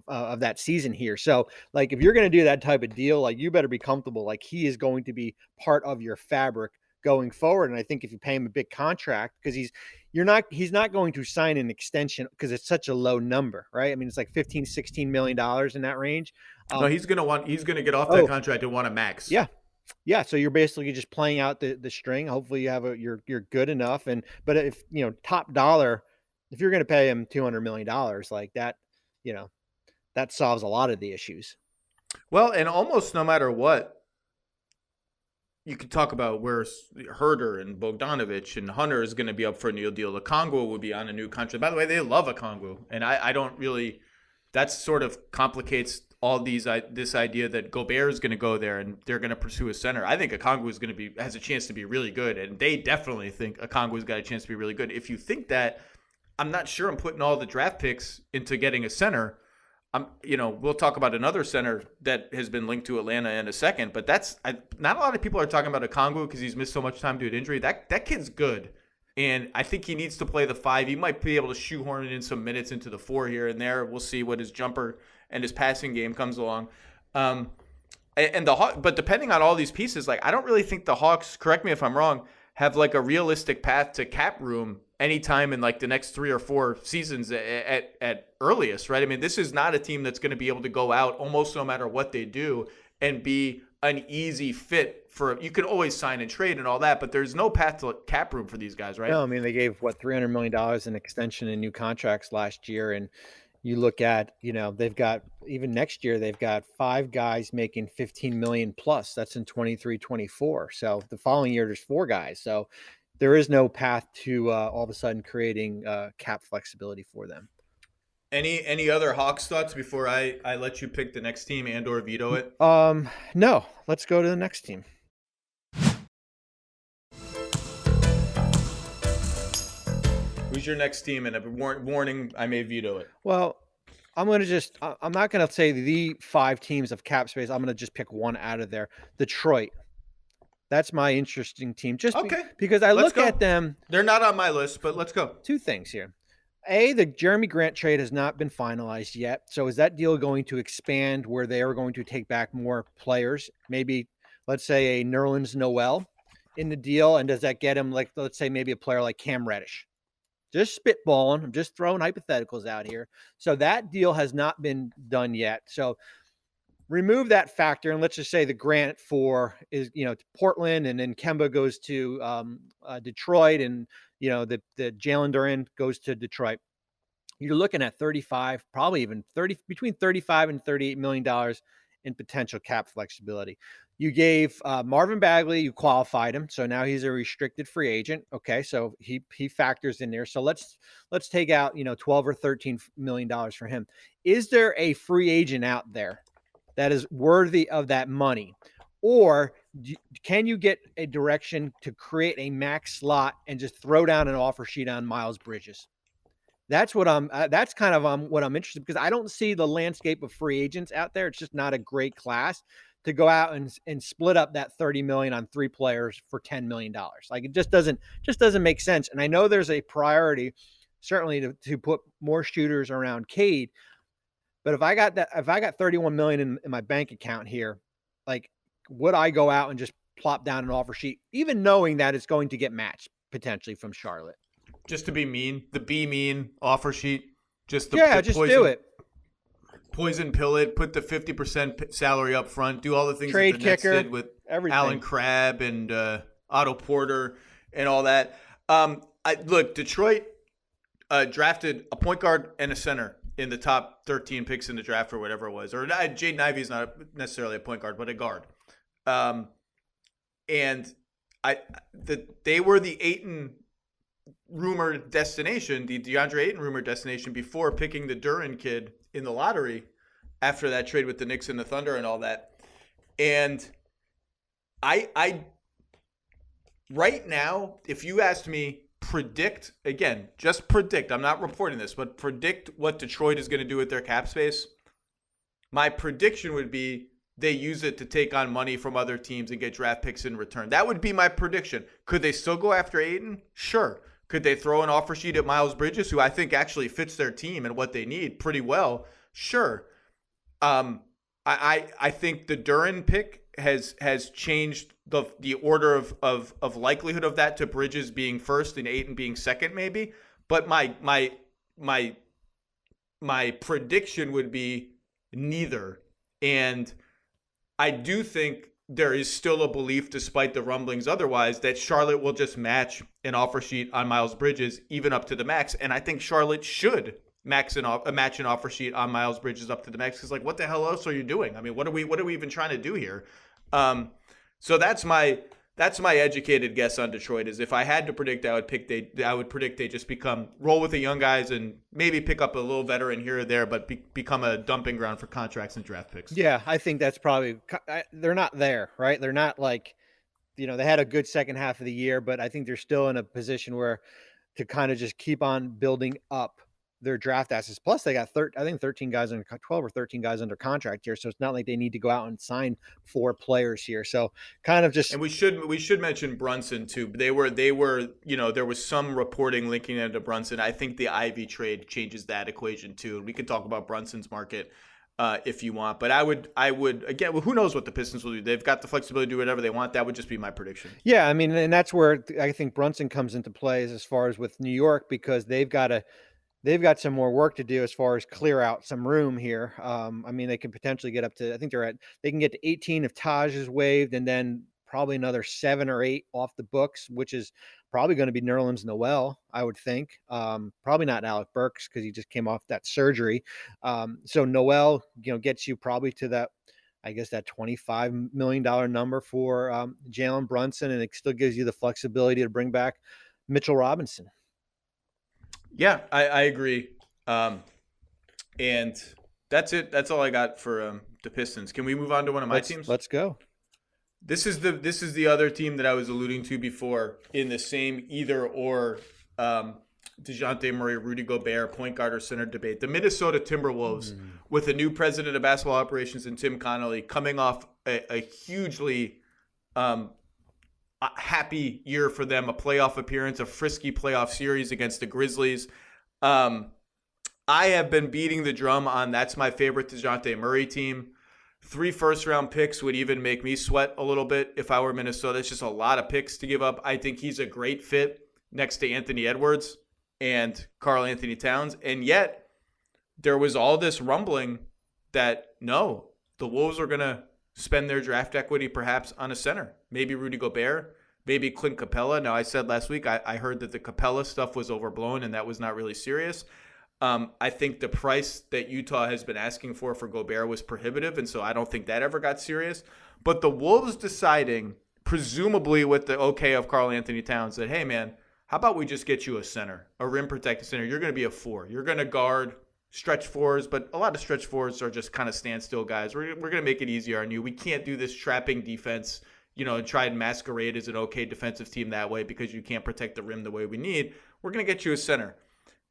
[SPEAKER 1] of that season here. So like, if you're going to do that type of deal, like you better be comfortable. Like he is going to be part of your fabric going forward. And I think if you pay him a big contract, because he's not going to sign an extension because it's such a low number, right? I mean, it's like $15-16 million in that range. No, he's going to get off that contract and want a max.
[SPEAKER 3] Yeah. So you're basically just playing out the string. Hopefully you have you're good enough. But if, top dollar, if you're going to pay him $200 million like that, that solves a lot of the issues.
[SPEAKER 1] Well, and almost no matter what, you could talk about where Herder and Bogdanovich and Hunter is going to be up for a new deal. Okongwu would be on a new contract. By the way, they love Okongwu, and I don't really. That sort of complicates all this idea that Gobert is going to go there and they're going to pursue a center. I think Okongwu has a chance to be really good, and they definitely think Okongwu's got a chance to be really good. If you think that, I'm not sure I'm putting all the draft picks into getting a center. We'll talk about another center that has been linked to Atlanta in a second, but not a lot of people are talking about Okongwu because he's missed so much time due to injury. That kid's good, and I think he needs to play the 5. He might be able to shoehorn in some minutes into the 4 here and there. We'll see what his jumper and his passing game comes along. But depending on all these pieces, like I don't really think the Hawks, correct me if I'm wrong, have like a realistic path to cap room anytime in like the next 3 or 4 seasons at earliest, right? I mean, this is not a team that's going to be able to go out almost no matter what they do and be an easy fit for. You can always sign and trade and all that, but there's no path to cap room for these guys, right?
[SPEAKER 3] No, I mean, they gave $300 million in extension and new contracts last year, and you look at, they've got, even next year, they've got 5 guys making $15 million plus. That's in 23-24. So the following year, there's 4 guys. So there is no path to all of a sudden creating cap flexibility for them.
[SPEAKER 1] Any other Hawks thoughts before I let you pick the next team and or veto it?
[SPEAKER 3] No. Let's go to the next team.
[SPEAKER 1] Who's your next team? And a warning, I may veto it.
[SPEAKER 3] Well, I'm not going to say the 5 teams of cap space. I'm going to just pick one out of there. Detroit. That's my interesting team. Just because I look at them.
[SPEAKER 1] They're not on my list, but let's go.
[SPEAKER 3] 2 things here. A, the Jeremy Grant trade has not been finalized yet. So is that deal going to expand where they are going to take back more players? Maybe, let's say, a Nerlens Noel in the deal. And does that get him, like, let's say, maybe a player like Cam Reddish? Just spitballing. I'm just throwing hypotheticals out here. So that deal has not been done yet. So remove that factor, and let's just say the Grant is to Portland, and then Kemba goes to Detroit, and the Jalen Duren goes to Detroit. You're looking at 35, probably even 30, between 35 and $38 million in potential cap flexibility. You gave Marvin Bagley, you qualified him, so now he's a restricted free agent. Okay, so he factors in there. So let's take out 12 or $13 million for him. Is there a free agent out there that is worthy of that money, or can you get a direction to create a max slot and just throw down an offer sheet on Miles Bridges? That's what that's kind of what I'm interested in, because I don't see the landscape of free agents out there. It's just not a great class to go out and split up that $30 million on 3 players for $10 million. Like, it just doesn't make sense. And I know there's a priority certainly to put more shooters around Cade. But if I got 31 million in my bank account here, like, would I go out and just plop down an offer sheet, even knowing that it's going to get matched potentially from Charlotte?
[SPEAKER 1] Just to be mean, the be mean offer sheet. Just do
[SPEAKER 3] it.
[SPEAKER 1] Poison pill it, put the 50% salary up front, do all the things
[SPEAKER 3] trade
[SPEAKER 1] that the Nets
[SPEAKER 3] kicker,
[SPEAKER 1] did with
[SPEAKER 3] everything.
[SPEAKER 1] Alan Crabb and Otto Porter and all that. Detroit drafted a point guard and a center in the top 13 picks in the draft or whatever it was. Or Jaden Ivey is not necessarily a point guard, but a guard. And they were the Ayton rumored destination, the DeAndre Ayton rumored destination, before picking the Duren kid in the lottery after that trade with the Knicks and the Thunder and all that. And I right now, if you asked me, predict, I'm not reporting this, but predict what Detroit is going to do with their cap space, my prediction would be they use it to take on money from other teams and get draft picks in return. That would be my prediction. Could they still go after Ayton? Sure. Could they throw an offer sheet at Miles Bridges, who I think actually fits their team and what they need pretty well? Sure. I think the Duren pick has changed the order of likelihood of that to Bridges being first and Ayton being second, maybe. But my prediction would be neither. And I do think there is still a belief, despite the rumblings otherwise, that Charlotte will just match an offer sheet on Miles Bridges even up to the max. And I think Charlotte should match an offer sheet on Miles Bridges up to the max, because, like, what the hell else are you doing? I mean, what are we even trying to do here? So that's my educated guess on Detroit. Is if I had to predict, I would predict they just roll with the young guys and maybe pick up a little veteran here or there, but become a dumping ground for contracts and draft picks.
[SPEAKER 3] Yeah, I think that's probably they're not there, right? They're not like, they had a good second half of the year, but I think they're still in a position where to kind of just keep on building up their draft assets. Plus, they got 13 guys under 12 or 13 guys under contract here, so it's not like they need to go out and sign 4 players here. So kind of just.
[SPEAKER 1] And we should mention Brunson too. They were there was some reporting linking them to Brunson. I think the Ivy trade changes that equation too. And we could talk about Brunson's market if you want, but I would again. Who knows what the Pistons will do? They've got the flexibility to do whatever they want. That would just be my prediction.
[SPEAKER 3] Yeah, I mean, and that's where I think Brunson comes into play as far as with New York, because they've got some more work to do as far as clear out some room here. I mean, they could potentially get up to, I think they can get to 18 if Taj is waived, and then probably another 7 or 8 off the books, which is probably going to be Nerlens Noel, I would think. Probably not Alec Burks, because he just came off that surgery. So Noel, gets you probably to that, I guess, that $25 million number for Jalen Brunson, and it still gives you the flexibility to bring back Mitchell Robinson.
[SPEAKER 1] Yeah, I agree. And that's it. That's all I got for the Pistons. Can we move on to one of my teams?
[SPEAKER 3] Let's go.
[SPEAKER 1] This is the other team that I was alluding to before in the same either or DeJounte Murray, Rudy Gobert, point guard or center debate. The Minnesota Timberwolves, with a new president of basketball operations and Tim Connolly, coming off a hugely happy year for them, a playoff appearance, a frisky playoff series against the Grizzlies. I have been beating the drum on that's my favorite DeJounte Murray team. 3 first-round picks would even make me sweat a little bit if I were Minnesota. It's just a lot of picks to give up. I think he's a great fit next to Anthony Edwards and Karl Anthony Towns. And yet, there was all this rumbling that, no, the Wolves are going to spend their draft equity perhaps on a center. Maybe Rudy Gobert, maybe Clint Capella. Now, I said last week I heard that the Capella stuff was overblown and that was not really serious. I think the price that Utah has been asking for Gobert was prohibitive, and so I don't think that ever got serious. But the Wolves deciding, presumably with the okay of Karl Anthony Towns, that, hey, man, how about we just get you a center, a rim-protected center? You're going to be a 4. You're going to guard stretch 4s, but a lot of stretch 4s are just kind of standstill guys. We're going to make it easier on you. We can't do this trapping defense, and try and masquerade as an okay defensive team that way because you can't protect the rim the way we need. We're going to get you a center.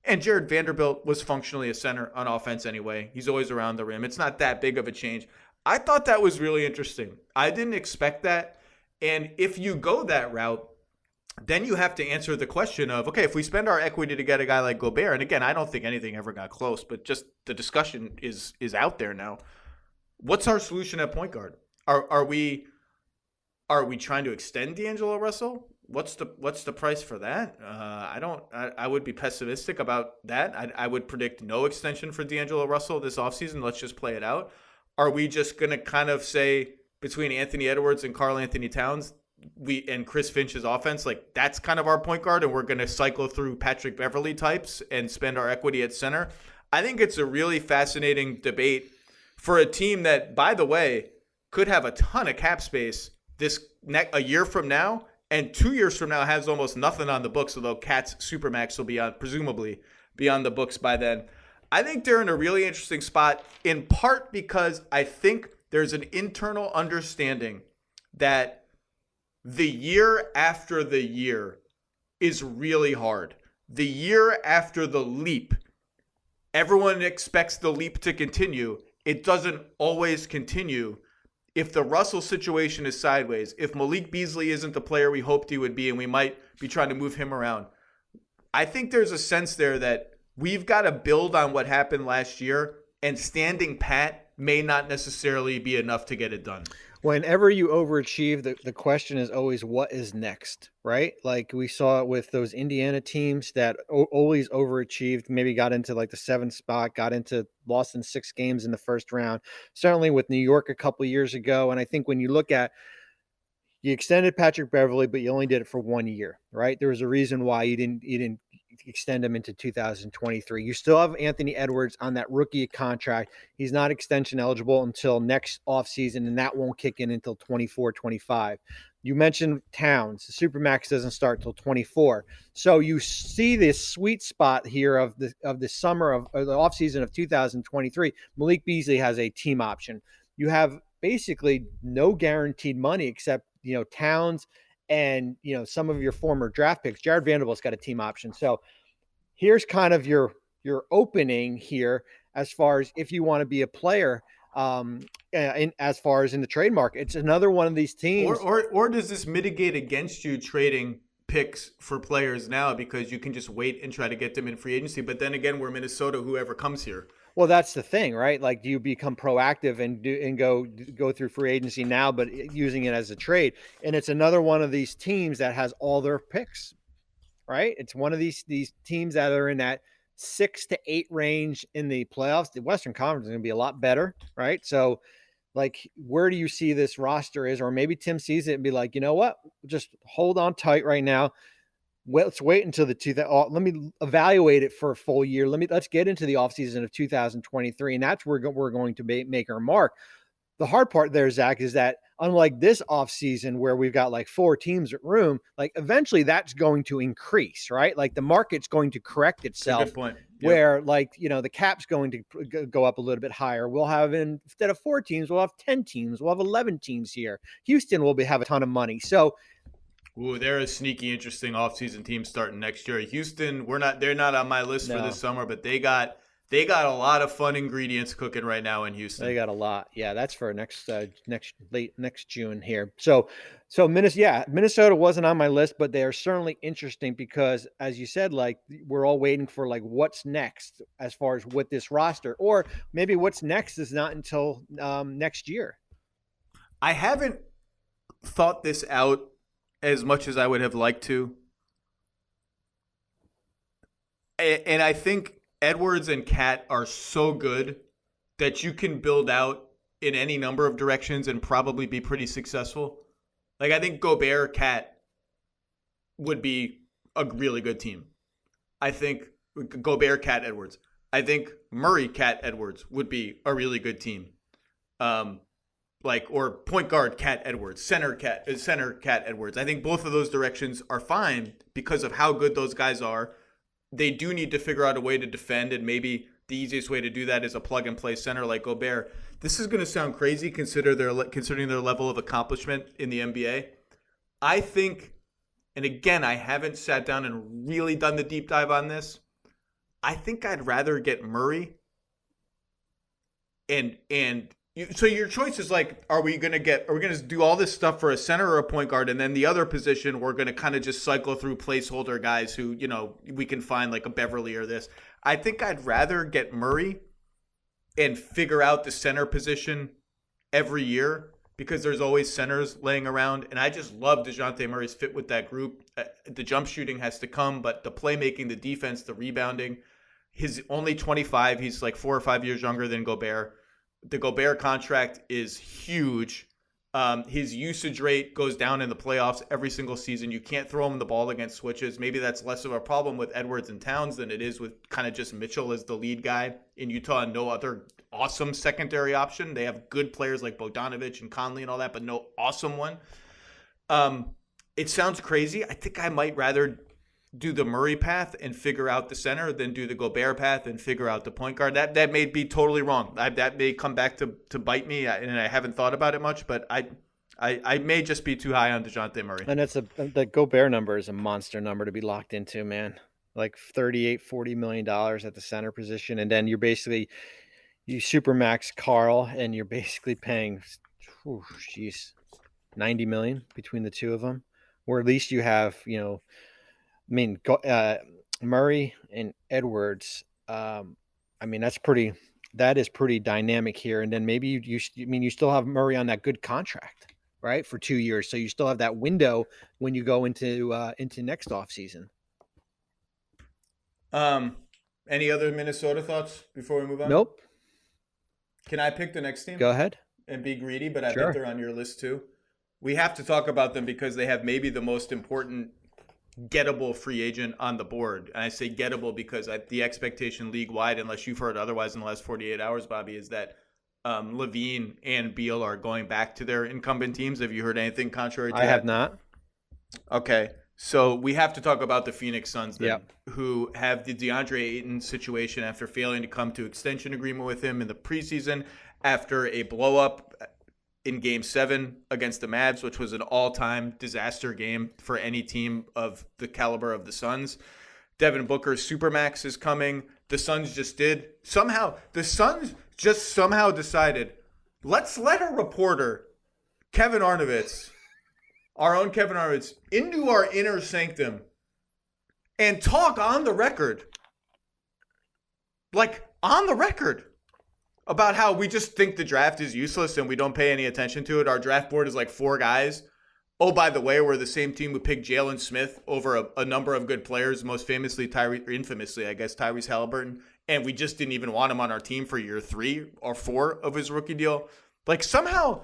[SPEAKER 1] And Jared Vanderbilt was functionally a center on offense anyway. He's always around the rim. It's not that big of a change. I thought that was really interesting. I didn't expect that. And if you go that route, then you have to answer the question of, okay, if we spend our equity to get a guy like Gobert, and again, I don't think anything ever got close, but just the discussion is out there now. What's our solution at point guard? Are we trying to extend D'Angelo Russell? What's the price for that? I would be pessimistic about that. I would predict no extension for D'Angelo Russell this offseason. Let's just play it out. Are we just going to kind of say between Anthony Edwards and Karl Anthony Towns, and Chris Finch's offense, like that's kind of our point guard, and we're going to cycle through Patrick Beverley types and spend our equity at center? I think it's a really fascinating debate for a team that, by the way, could have a ton of cap space a year from now. And 2 years from now has almost nothing on the books, although Cat's Supermax will presumably be on the books by then. I think they're in a really interesting spot, in part because I think there's an internal understanding that the year after the year is really hard. The year after the leap, everyone expects the leap to continue. It doesn't always continue. If the Russell situation is sideways, if Malik Beasley isn't the player we hoped he would be, and we might be trying to move him around, I think there's a sense there that we've got to build on what happened last year, and standing pat may not necessarily be enough to get it done.
[SPEAKER 3] Whenever you overachieve, the question is always what is next, right? Like we saw it with those Indiana teams that always overachieved, maybe got into like the 7th spot, lost in 6 games in the first round. Certainly with New York a couple of years ago. And I think when you look at, you extended Patrick Beverley, but you only did it for 1 year, right? There was a reason why you didn't extend him into 2023. You still have Anthony Edwards on that rookie contract. He's not extension eligible until next offseason, and that won't kick in until 24-25. You mentioned Towns. The Supermax doesn't start till 24. So you see this sweet spot here of the summer of the offseason of 2023. Malik Beasley has a team option. You have basically no guaranteed money except, Towns and, some of your former draft picks. Jared Vanderbilt's got a team option. So here's kind of your opening here as far as if you want to be a player as far as in the trade market. It's another one of these teams.
[SPEAKER 1] Or does this mitigate against you trading picks for players now because you can just wait and try to get them in free agency? But then again, we're Minnesota, whoever comes here.
[SPEAKER 3] Well, that's the thing, right? Like, do you become proactive and go through free agency now, but using it as a trade? And it's another one of these teams that has all their picks, right? It's one of these teams that are in that 6 to 8 range in the playoffs. The Western Conference is going to be a lot better, right? So, like, where do you see this roster is? Or maybe Tim sees it and be like, you know what? Just hold on tight right now. Let's wait until let me evaluate it for a full year. Let's get into the offseason of 2023, and that's where we're going to make our mark. The hard part there, Zach, is that unlike this offseason where we've got like 4 teams at room, like eventually that's going to increase, right? Like the market's going to correct itself.
[SPEAKER 1] That's a good point. Yep.
[SPEAKER 3] Where like, the cap's going to go up a little bit higher. We'll have, instead of 4 teams, we'll have 10 teams. We'll have 11 teams here. Houston will have a ton of money. So
[SPEAKER 1] Ooh, they're a sneaky, interesting offseason team starting next year. Houston, they're not on my list for this summer, but they got a lot of fun ingredients cooking right now in Houston.
[SPEAKER 3] They got a lot. Yeah, that's for next June here. So Minnesota wasn't on my list, but they are certainly interesting because, as you said, like we're all waiting for like what's next as far as with this roster, or maybe what's next is not until next year.
[SPEAKER 1] I haven't thought this out as much as I would have liked to. And I think Edwards and Cat are so good that you can build out in any number of directions and probably be pretty successful. Like, I think Gobert, Cat would be a really good team. I think Gobert, Cat, Edwards. I think Murray, Cat, Edwards would be a really good team. Or point guard, Cat, Edwards, center, Cat, Edwards. I think both of those directions are fine because of how good those guys are. They do need to figure out a way to defend, and maybe the easiest way to do that is a plug-and-play center like Gobert. This is going to sound crazy considering their level of accomplishment in the NBA. I think, and again, I haven't sat down and really done the deep dive on this. I think I'd rather get Murray so your choice is like, are we going to do all this stuff for a center or a point guard, and then the other position we're going to kind of just cycle through placeholder guys who, we can find like a Beverly or this. I think I'd rather get Murray and figure out the center position every year because there's always centers laying around, and I just love DeJounte Murray's fit with that group. The jump shooting has to come, but the playmaking, the defense, the rebounding. He's only 25. He's like 4 or 5 years younger than Gobert. The Gobert contract is huge. His usage rate goes down in the playoffs every single season. You can't throw him the ball against switches. Maybe that's less of a problem with Edwards and Towns than it is with kind of just Mitchell as the lead guy in Utah and no other awesome secondary option. They have good players like Bogdanovich and Conley and all that, but no awesome one. It sounds crazy. I think I might rather do the Murray path and figure out the center than do the Gobert path and figure out the point guard. That may be totally wrong. That may come back to bite me, and I haven't thought about it much, but I may just be too high on DeJounte Murray.
[SPEAKER 3] And the Gobert number is a monster number to be locked into, man. Like $40 million at the center position, and then you supermax Carl, and you're basically paying, $90 million between the two of them, or at least you have, Murray and Edwards. That is pretty dynamic here. And then maybe you still have Murray on that good contract, right, for 2 years. So you still have that window when you go into next offseason.
[SPEAKER 1] Any other Minnesota thoughts before we move on?
[SPEAKER 3] Nope.
[SPEAKER 1] Can I pick the next team?
[SPEAKER 3] Go ahead.
[SPEAKER 1] And be greedy, but I
[SPEAKER 3] Sure.
[SPEAKER 1] think they're on your list too. We have to talk about them because they have maybe the most important gettable free agent on the board. And I say gettable because the expectation league-wide, unless you've heard otherwise in the last 48 hours, Bobby, is that Levine and Beal are going back to their incumbent teams. Have you heard anything contrary to that?
[SPEAKER 3] I have not.
[SPEAKER 1] Okay. So we have to talk about the Phoenix Suns then,
[SPEAKER 3] Yep.
[SPEAKER 1] who have the DeAndre Ayton situation after failing to come to extension agreement with him in the preseason after a blow-up in Game 7 against the Mavs, which was an all-time disaster game for any team of the caliber of the Suns. Devin Booker's Supermax is coming. The Suns decided, let's let a reporter, Kevin Arnovitz, our own Kevin Arnovitz, into our inner sanctum and talk on the record. Like, on the record. About how we just think the draft is useless and we don't pay any attention to it. Our draft board is like 4 guys. Oh, by the way, we're the same team who picked Jalen Smith over a number of good players, most famously, infamously, I guess, Tyrese Halliburton. And we just didn't even want him on our team for year 3 or 4 of his rookie deal. Like, somehow,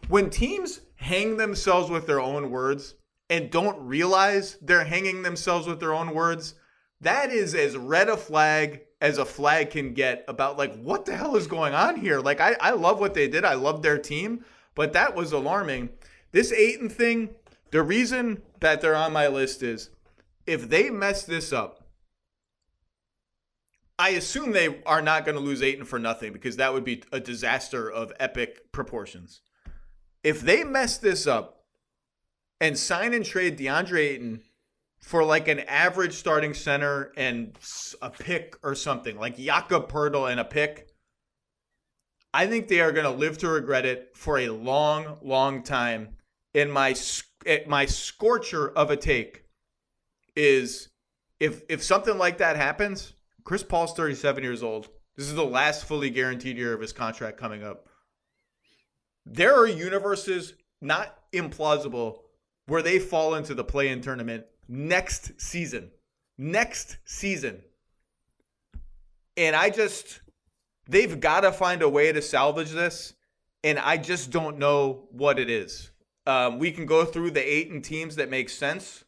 [SPEAKER 1] when teams hang themselves with their own words and don't realize they're hanging themselves with their own words, that is as red a flag as a flag can get about, like, what the hell is going on here? Like, I love what they did. I love their team, but that was alarming. This Ayton thing, the reason that they're on my list is if they mess this up, I assume they are not going to lose Ayton for nothing because that would be a disaster of epic proportions. If they mess this up and sign and trade DeAndre Ayton for like an average starting center and a pick or something, like Jakob Poeltl and a pick, I think they are going to live to regret it for a long, long time. And my scorcher of a take is if something like that happens, Chris Paul's 37 years old. This is the last fully guaranteed year of his contract coming up. There are universes, not implausible, where they fall into the play-in tournament next season. And they've got to find a way to salvage this, and I just don't know what it is. We can go through the 8 teams that make sense.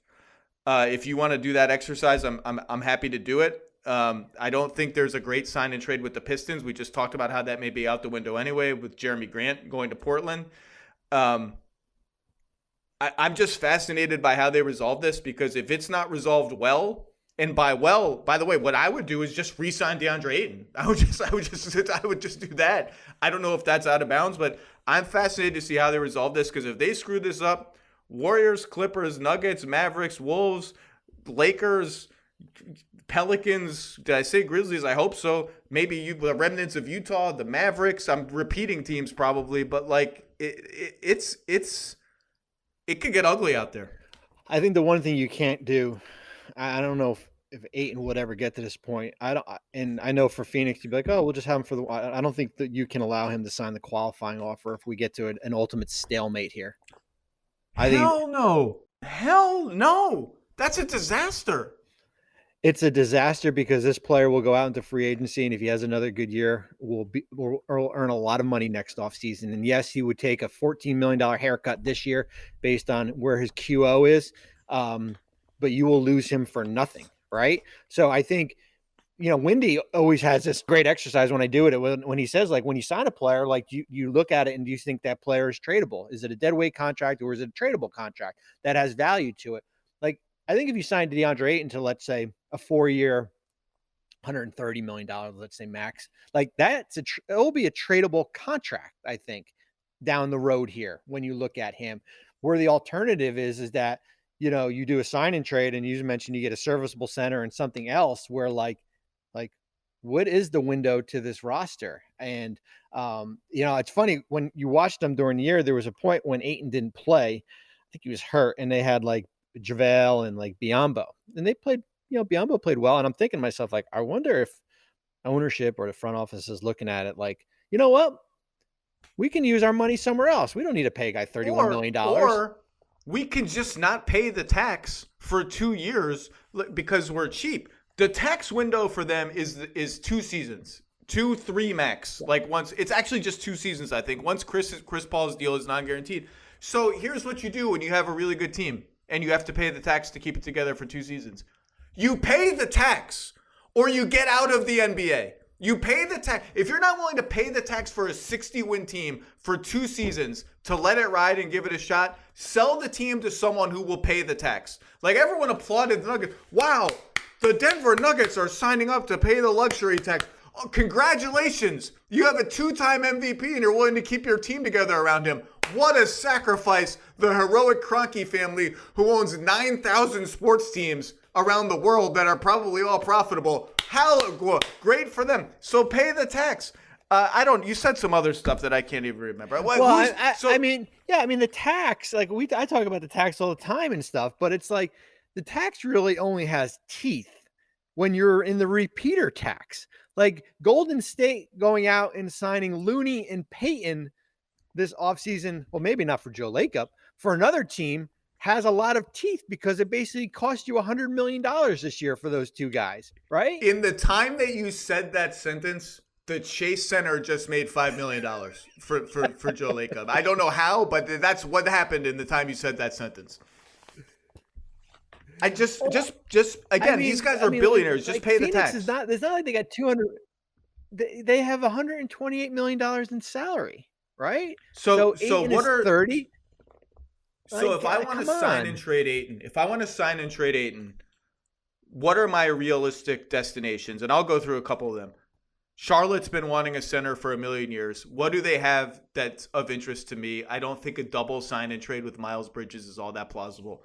[SPEAKER 1] If you want to do that exercise, I'm happy to do it. I don't think there's a great sign and trade with the Pistons. We just talked about how that may be out the window anyway with Jeremy Grant going to Portland. I'm just fascinated by how they resolve this, because if it's not resolved well, and by the way, what I would do is just re-sign DeAndre Ayton. I would just do that. I don't know if that's out of bounds, but I'm fascinated to see how they resolve this, because if they screw this up, Warriors, Clippers, Nuggets, Mavericks, Wolves, Lakers, Pelicans, did I say Grizzlies? I hope so. Maybe the remnants of Utah, the Mavericks. I'm repeating teams probably, but like it could get ugly out there.
[SPEAKER 3] I think the one thing you can't do, I don't know if Ayton would ever get to this point. I know for Phoenix, you'd be like, oh, we'll just have him for the. I don't think that you can allow him to sign the qualifying offer if we get to an ultimate stalemate here.
[SPEAKER 1] Hell no. That's a disaster.
[SPEAKER 3] It's a disaster because this player will go out into free agency, and if he has another good year, will earn a lot of money next offseason. And yes, he would take a $14 million haircut this year based on where his QO is, but you will lose him for nothing, right? So I think, Wendy always has this great exercise when I do it when he says, like, when you sign a player, like you look at it and do you think that player is tradable? Is it a deadweight contract or is it a tradable contract that has value to it? Like, I think if you signed DeAndre Ayton to, let's say, a 4-year, $130 million, let's say max, like it will be a tradable contract, I think, down the road here when you look at him. Where the alternative is that, you do a sign and trade, and you mentioned you get a serviceable center and something else where like what is the window to this roster? And, it's funny when you watched them during the year, there was a point when Ayton didn't play. I think he was hurt, and they had like JaVale and like Biyombo, and they played, Biyombo played well. And I'm thinking to myself, like, I wonder if ownership or the front office is looking at it like, you know what? We can use our money somewhere else. We don't need to pay a guy $31 million.
[SPEAKER 1] Or we can just not pay the tax for 2 years because we're cheap. The tax window for them is 2 seasons, 2-3 max. Like once, it's actually just 2 seasons, I think. Once Chris Paul's deal is non-guaranteed. So here's what you do when you have a really good team and you have to pay the tax to keep it together for 2 seasons. You pay the tax or you get out of the NBA. You pay the tax. If you're not willing to pay the tax for a 60-win team for 2 seasons to let it ride and give it a shot, sell the team to someone who will pay the tax. Like everyone applauded the Nuggets. Wow, the Denver Nuggets are signing up to pay the luxury tax. Oh, congratulations. You have a 2-time MVP and you're willing to keep your team together around him. What a sacrifice. The heroic Kroenke family who owns 9,000 sports teams around the world that are probably all profitable. How great for them. So pay the tax. You said some other stuff that I can't even remember.
[SPEAKER 3] The tax, like I talk about the tax all the time and stuff, but it's like the tax really only has teeth when you're in the repeater tax. Like Golden State going out and signing Looney and Payton this offseason, well, maybe not for Joe Lacob, for another team, has a lot of teeth because it basically cost you $100 million this year for those 2 guys, right?
[SPEAKER 1] In the time that you said that sentence, the Chase Center just made $5 million for Joe Lacob. I don't know how, but that's what happened in the time you said that sentence. I just again, these guys are billionaires. Just pay the tax.
[SPEAKER 3] It's not like they got 200. They have $128 million in salary, right?
[SPEAKER 1] So
[SPEAKER 3] Ayton
[SPEAKER 1] what are
[SPEAKER 3] 30?
[SPEAKER 1] So if I want to sign and trade Ayton, what are my realistic destinations? And I'll go through a couple of them. Charlotte's been wanting a center for a million years. What do they have that's of interest to me? I don't think a double sign and trade with Miles Bridges is all that plausible.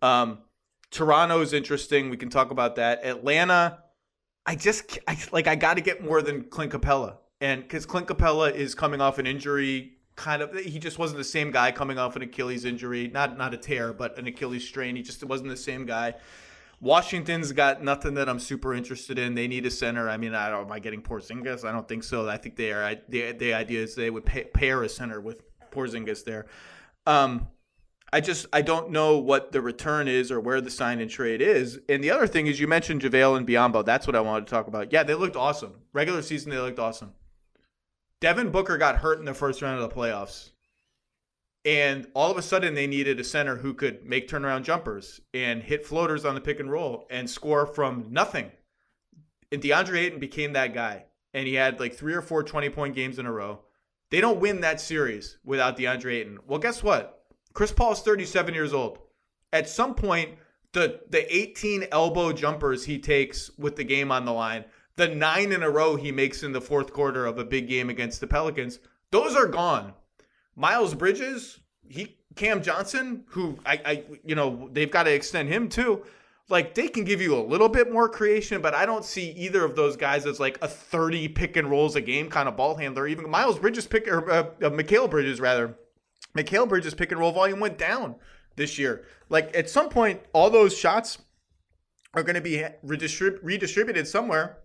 [SPEAKER 1] Toronto is interesting. We can talk about that. Atlanta, I got to get more than Clint Capella. And because Clint Capella is coming off an injury, he just wasn't the same guy coming off an Achilles injury. Not a tear, but an Achilles strain. He just wasn't the same guy. Washington's got nothing that I'm super interested in. They need a center. I mean, am I getting Porzingis? I don't think so. I think the idea is they would pair a center with Porzingis there. I don't know what the return is or where the sign and trade is. And the other thing is you mentioned JaVale and Biyombo. That's what I wanted to talk about. Yeah, they looked awesome. Regular season, they looked awesome. Devin Booker got hurt in the first round of the playoffs. And all of a sudden, they needed a center who could make turnaround jumpers and hit floaters on the pick and roll and score from nothing. And DeAndre Ayton became that guy. And he had like 3 or 4 20-point games in a row. They don't win that series without DeAndre Ayton. Well, guess what? Chris Paul is 37 years old. At some point, the 18 elbow jumpers he takes with the game on the line, the 9 in a row he makes in the fourth quarter of a big game against the Pelicans, those are gone. Miles Bridges, Cam Johnson, who they've got to extend him too. Like, they can give you a little bit more creation, but I don't see either of those guys as like a 30 pick and rolls a game kind of ball handler. Even Mikal Bridges pick and roll volume went down this year. Like, at some point, all those shots are going to be redistributed somewhere.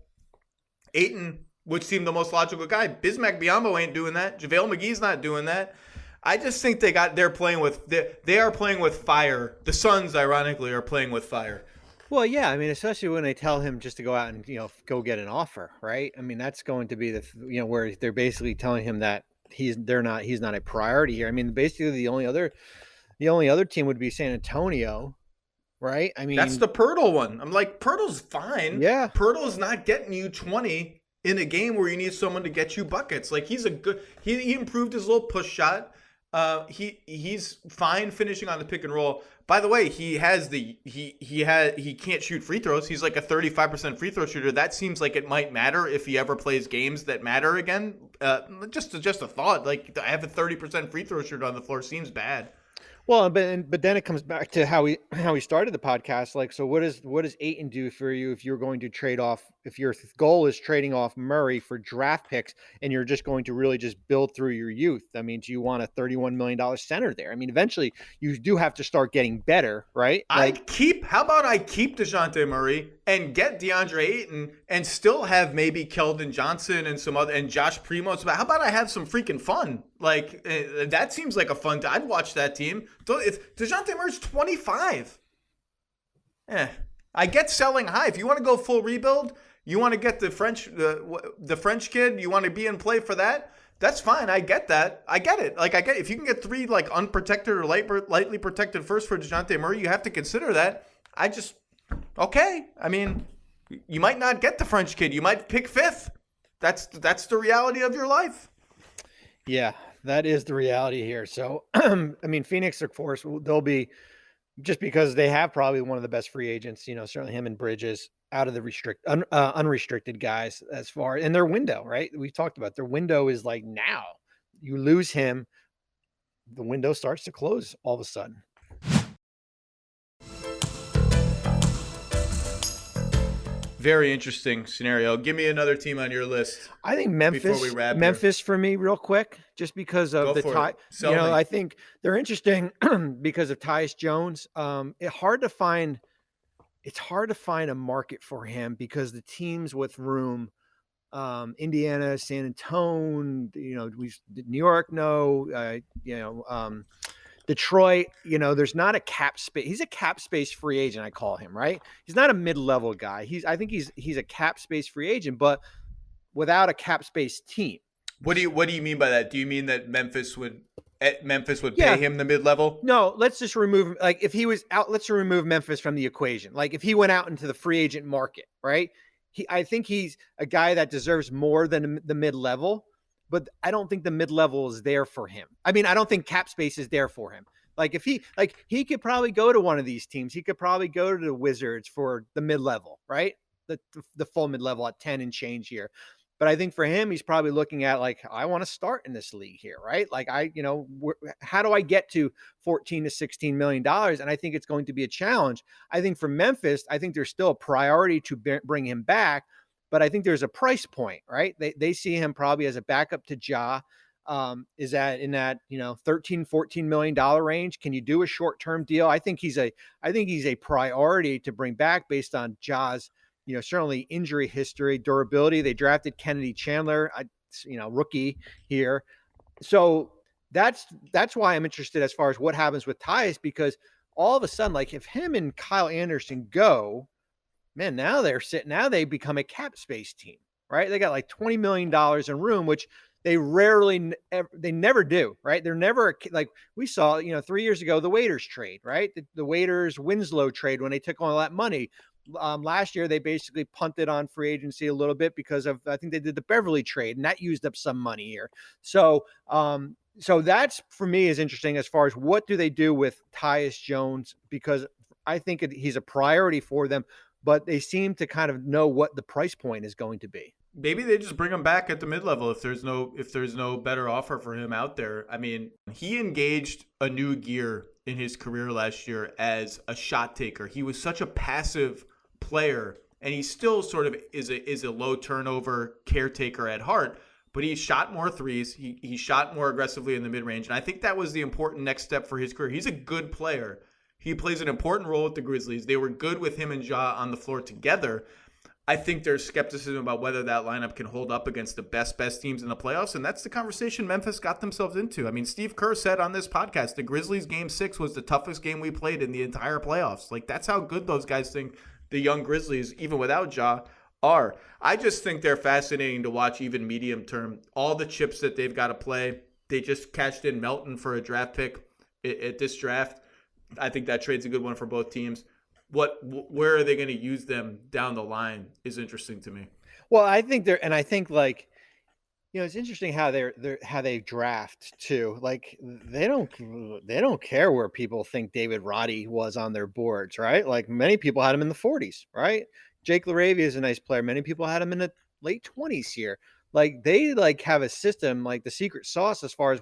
[SPEAKER 1] Ayton would seem the most logical guy. Bismack Biyombo ain't doing that. JaVale McGee's not doing that. I just think they are playing with fire. The Suns, ironically, are playing with fire.
[SPEAKER 3] Well, yeah, I mean, especially when they tell him just to go out and go get an offer, right? I mean, that's going to be where they're basically telling him that he's not a priority here. I mean, basically the only other team would be San Antonio, right? I mean,
[SPEAKER 1] that's the Pirtle one. I'm like, Pirtle's fine.
[SPEAKER 3] Yeah,
[SPEAKER 1] Pirtle's not getting you 20 in a game where you need someone to get you buckets. Like, he improved his little push shot. He's fine finishing on the pick and roll. By the way, he can't shoot free throws. He's like a 35% free throw shooter. That seems like it might matter if he ever plays games that matter again. Just a thought. Like, I have a 30% free throw shooter on the floor. Seems bad.
[SPEAKER 3] Well, but then it comes back to how we started the podcast. Like, so what does Ayton do for you if you're going to trade off, if your goal is trading off Murray for draft picks and you're just going to really just build through your youth? I mean, do you want a $31 million center there? I mean, eventually you do have to start getting better, right?
[SPEAKER 1] How about I keep DeJounte Murray and get DeAndre Ayton and still have maybe Keldon Johnson and Josh Primo. How about I have some freaking fun? Like, that seems like a fun time. I'd watch that team. If DeJounte Murray's 25. I get selling high. If you want to go full rebuild, you want to get the French kid, you want to be in play for that, that's fine. I get that. I get it. Like, if you can get 3 like unprotected or lightly protected first for DeJounte Murray, you have to consider that. Okay. I mean, you might not get the French kid. You might pick 5th. That's the reality of your life.
[SPEAKER 3] Yeah, that is the reality here. So, I mean, Phoenix, of course, they'll be, just because they have probably one of the best free agents, certainly him and Bridges, out of the unrestricted guys as far in their window, right? We talked about their window is like now. You lose him, the window starts to close all of a sudden.
[SPEAKER 1] Very interesting scenario. Give me another team on your list.
[SPEAKER 3] I think Memphis for me, real quick, just because of the tie. I think they're interesting because of Tyus Jones. It's hard to find a market for him because the teams with room, Indiana, San Antonio, New York, Detroit, there's not a cap space. He's a cap space free agent, I call him, right? He's not a mid-level guy. I think he's a cap space free agent, but without a cap space team.
[SPEAKER 1] What do you mean by that? Do you mean that Memphis would pay him the mid-level?
[SPEAKER 3] No, let's just remove, like, if he was out, let's remove Memphis from the equation. Like, if he went out into the free agent market, right? I think he's a guy that deserves more than the mid-level. But I don't think the mid-level is there for him. I mean, I don't think cap space is there for him. Like, if he could probably go to one of these teams. He could probably go to the Wizards for the mid-level, right? The full mid-level at 10 and change here. But I think for him, he's probably looking at like, I want to start in this league here, right? Like how do I get to 14 to 16 million dollars? And I think it's going to be a challenge. I think for Memphis, I think there's still a priority to bring him back, but I think there's a price point, right? They see him probably as a backup to Ja. Is that in that 13-14 million dollar range? Can you do a short-term deal? I think he's a priority to bring back based on Ja's certainly injury history, durability. They drafted Kennedy Chandler, rookie here. So that's why I'm interested as far as what happens with Tyus, because all of a sudden, like if him and Kyle Anderson go, man, now they become a cap space team, right? They got like $20 million in room, which they never do, right? They're never like we saw, 3 years ago, the Waiters trade, right? The Waiters Winslow trade when they took on all that money. Last year, they basically punted on free agency a little bit because of, I think they did the Beverly trade, and that used up some money here. So that's for me is interesting as far as what do they do with Tyus Jones, because I think he's a priority for them, but they seem to kind of know what the price point is going to be.
[SPEAKER 1] Maybe they just bring him back at the mid-level if there's no better offer for him out there. I mean, he engaged a new gear in his career last year as a shot taker. He was such a passive player, and he still sort of is a low turnover caretaker at heart, but he shot more threes. He shot more aggressively in the mid-range, and I think that was the important next step for his career. He's a good player. He plays an important role with the Grizzlies. They were good with him and Ja on the floor together. I think there's skepticism about whether that lineup can hold up against the best teams in the playoffs, and that's the conversation Memphis got themselves into. I mean, Steve Kerr said on this podcast, the Grizzlies Game 6 was the toughest game we played in the entire playoffs. Like, that's how good those guys think the young Grizzlies, even without Ja, are. I just think they're fascinating to watch, even medium term. All the chips that they've got to play. They just cashed in Melton for a draft pick at this draft. I think that trade's a good one for both teams. Where are they going to use them down the line is interesting to me.
[SPEAKER 3] Well, I think it's interesting how how they draft too. Like they don't care where people think David Roddy was on their boards, right? Like many people had him in the 40s, right? Jake LaRavia is a nice player. Many people had him in the late 20s here. Like they have a system, like the secret sauce as far as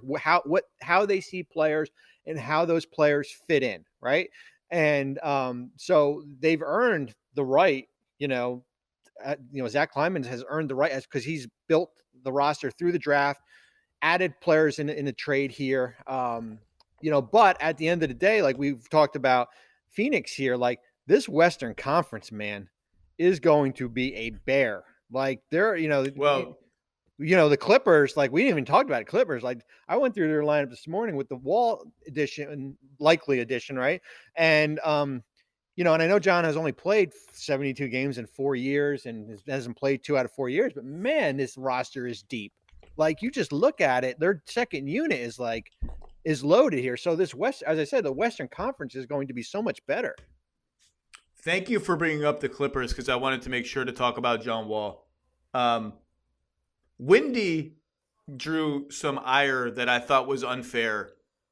[SPEAKER 3] how they see players and how those players fit in, right? And so they've earned the right, Zach Kleiman has earned the right because he's built the roster through the draft, added players in the trade here. But at the end of the day, like we've talked about Phoenix here, like this Western Conference, man, is going to be a bear. Like they're, the Clippers, like we didn't even talk about it. Clippers, like I went through their lineup this morning with the Wall edition, likely edition, right? And and I know John has only played 72 games in 4 years and hasn't played 2 out of 4 years, but man, this roster is deep. Like you just look at it, their second unit is loaded here. So this as I said, the Western Conference is going to be so much better.
[SPEAKER 1] Thank you for bringing up the Clippers because I wanted to make sure to talk about John Wall. Windy drew some ire that I thought was unfair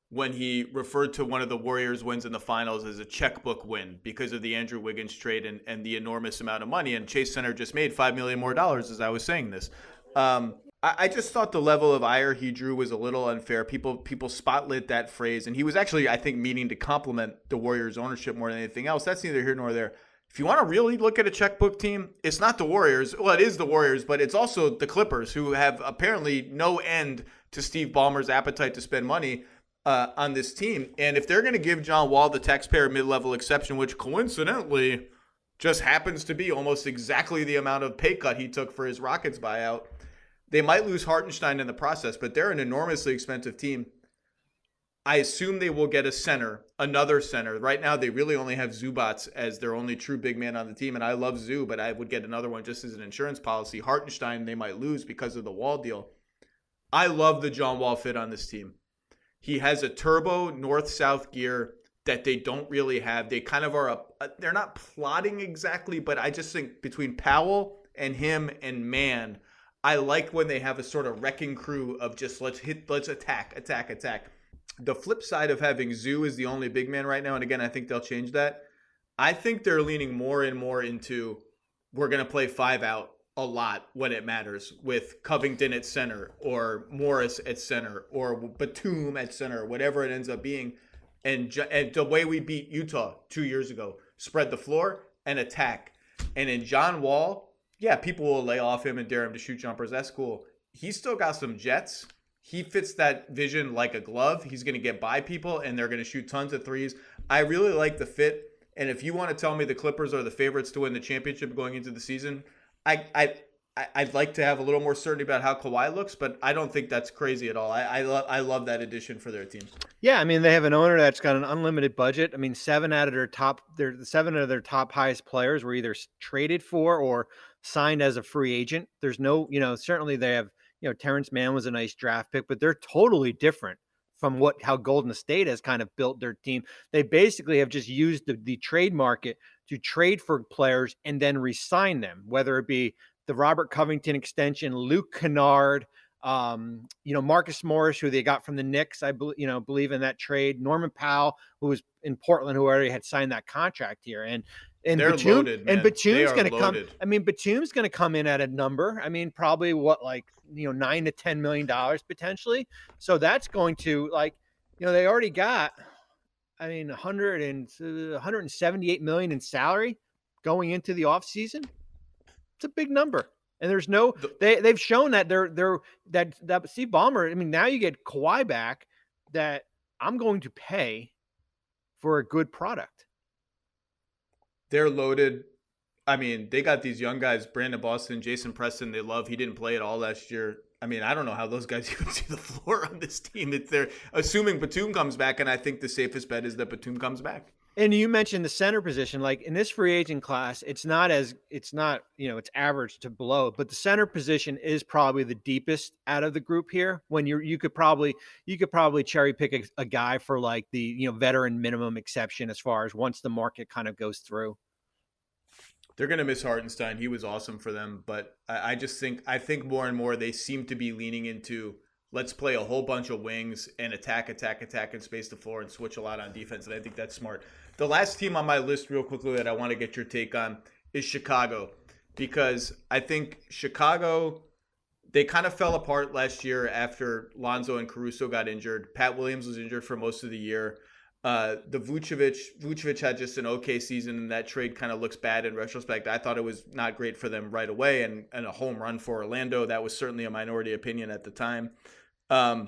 [SPEAKER 1] when he referred to one of the Warriors' wins in the finals as a checkbook win because of the Andrew Wiggins trade and the enormous amount of money. And Chase Center just made $5 million more as I was saying this. I just thought the level of ire he drew was a little unfair. People spotlit that phrase, and he was actually, I think, meaning to compliment the Warriors' ownership more than anything else. That's neither here nor there. If you want to really look at a checkbook team, it's not the Warriors. Well, it is the Warriors, but it's also the Clippers, who have apparently no end to Steve Ballmer's appetite to spend money on this team. And if they're going to give John Wall the taxpayer mid-level exception, which coincidentally just happens to be almost exactly the amount of pay cut he took for his Rockets buyout, they might lose Hartenstein in the process, but they're an enormously expensive team. I assume they will get another center. Right now, they really only have Zubats as their only true big man on the team, and I love Zoo, but I would get another one just as an insurance policy. Hartenstein, they might lose because of the Wall deal. I love the John Wall fit on this team. He has a turbo north-south gear that they don't really have. They kind of are they're not plotting exactly, but I just think between Powell and him and Man, I like when they have a sort of wrecking crew of just let's attack. The flip side of having Zoo is the only big man right now, and again, I think they'll change that. I think they're leaning more and more into we're going to play 5 out a lot when it matters, with Covington at center or Morris at center or Batum at center, whatever it ends up being. And the way we beat Utah 2 years ago, spread the floor and attack. And in John Wall, yeah, people will lay off him and dare him to shoot jumpers. That's cool. He's still got some jets. He fits that vision like a glove. He's going to get by people, and they're going to shoot tons of threes. I really like the fit. And if you want to tell me the Clippers are the favorites to win the championship going into the season, I'd like to have a little more certainty about how Kawhi looks, but I don't think that's crazy at all. I love that addition for their team.
[SPEAKER 3] Yeah, I mean, they have an owner that's got an unlimited budget. I mean, seven of their top highest players were either traded for or signed as a free agent. There's no, certainly they have, Terrence Mann was a nice draft pick, but they're totally different from how Golden State has kind of built their team. They basically have just used the trade market to trade for players and then re-sign them, whether it be the Robert Covington extension, Luke Kennard, Marcus Morris, who they got from the Knicks, I believe in that trade. Norman Powell, who was in Portland, who already had signed that contract here, and
[SPEAKER 1] they're
[SPEAKER 3] Batum,
[SPEAKER 1] loaded, man.
[SPEAKER 3] And Batum's going to come.
[SPEAKER 1] Loaded.
[SPEAKER 3] I mean, Batum's going to come in at a number. I mean, probably $9 to $10 million potentially. So that's going to they already got, $178 million in salary going into the offseason. It's a big number. And there's they've shown that that Steve Ballmer, I mean, now you get Kawhi back, that I'm going to pay for a good product.
[SPEAKER 1] They're loaded. I mean, they got these young guys, Brandon Boston, Jason Preston, they love. He didn't play at all last year. I mean, I don't know how those guys even see the floor on this team. They're assuming Batum comes back, and I think the safest bet is that Batum comes back.
[SPEAKER 3] And you mentioned the center position, like in this free agent class, it's not it's average to below, but the center position is probably the deepest out of the group here. When you could probably cherry pick a guy for like the, veteran minimum exception as far as once the market kind of goes through.
[SPEAKER 1] They're going to miss Hartenstein. He was awesome for them, but I think more and more they seem to be leaning into, let's play a whole bunch of wings and attack and space the floor and switch a lot on defense. And I think that's smart. The last team on my list real quickly that I want to get your take on is Chicago, because I think Chicago, they kind of fell apart last year after Lonzo and Caruso got injured. Pat Williams was injured for most of the year. The Vucevic had just an okay season, and that trade kind of looks bad in retrospect. I thought it was not great for them right away, and a home run for Orlando. That was certainly a minority opinion at the time. I'm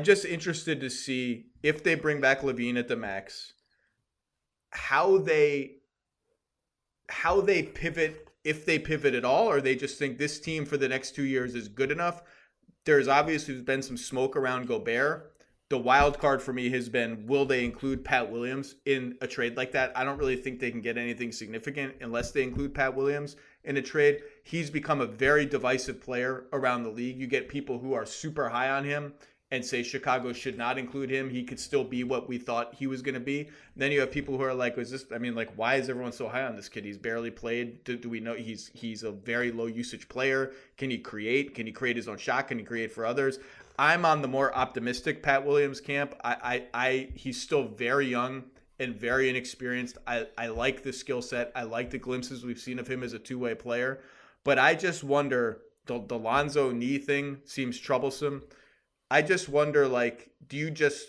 [SPEAKER 1] just interested to see if they bring back Levine at the max, how they pivot, if they pivot at all, or they just think this team for the next 2 years is good enough. There's obviously been some smoke around Gobert. The wild card for me has been, will they include Pat Williams in a trade like that? I don't really think they can get anything significant unless they include Pat Williams in a trade. He's become a very divisive player around the league. You get people who are super high on him and say Chicago should not include him. He could still be what we thought he was going to be. And then you have people who are like, why is everyone so high on this kid? He's barely played. Do we know he's a very low usage player? Can he create? Can he create his own shot? Can he create for others? I'm on the more optimistic Pat Williams camp. He's still very young and very inexperienced. I like the skill set. I like the glimpses we've seen of him as a two-way player. But I just wonder, the Lonzo knee thing seems troublesome. I just wonder, do you just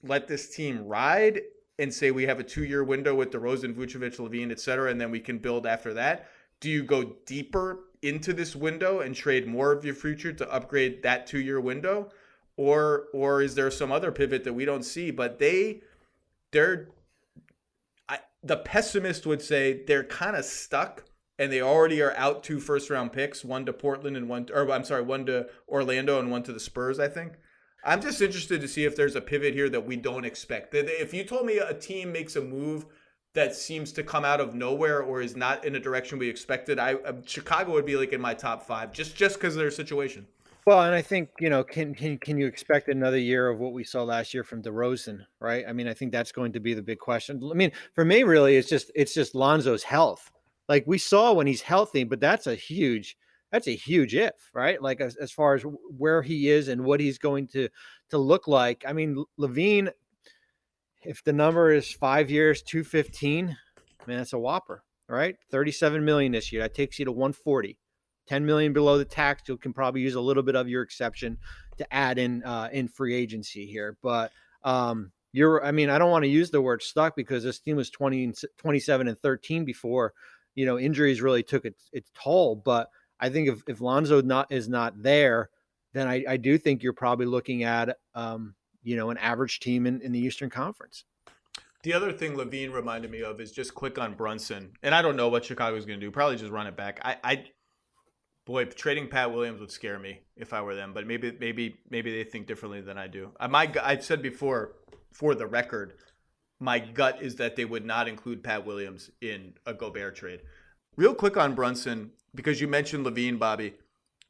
[SPEAKER 1] let this team ride and say we have a 2-year window with DeRozan, Vucevic, Levine, et cetera, and then we can build after that? Do you go deeper into this window and trade more of your future to upgrade that 2-year window? Or is there some other pivot that we don't see? But the pessimist would say they're kind of stuck, and they already are out 2 first-round picks, one to Portland and one to Orlando and one to the Spurs, I think. I'm just interested to see if there's a pivot here that we don't expect. If you told me a team makes a move that seems to come out of nowhere or is not in a direction we expected, Chicago would be in my top 5 just because of their situation.
[SPEAKER 3] Well, and I think, can you expect another year of what we saw last year from DeRozan, right? I mean, I think that's going to be the big question. I mean, for me, really, it's just Lonzo's health. Like we saw when he's healthy, but that's a huge if, right? Like as far as where he is and what he's going to look like. I mean, Levine, if the number is 5 years, 215, man, that's a whopper, right? $37 million this year. That takes you to 140. $10 million below the tax. You can probably use a little bit of your exception to add in free agency here. But I don't want to use the word stuck because this team was 27-13 before, injuries really took its toll. But I think if Lonzo is not there, then I do think you're probably looking at, an average team in the Eastern Conference.
[SPEAKER 1] The other thing Levine reminded me of is just quick on Brunson. And I don't know what Chicago's going to do. Probably just run it back. Boy, trading Pat Williams would scare me if I were them. But maybe they think differently than I do. I've said before, for the record, my gut is that they would not include Pat Williams in a Gobert trade. Real quick on Brunson, because you mentioned Levine, Bobby,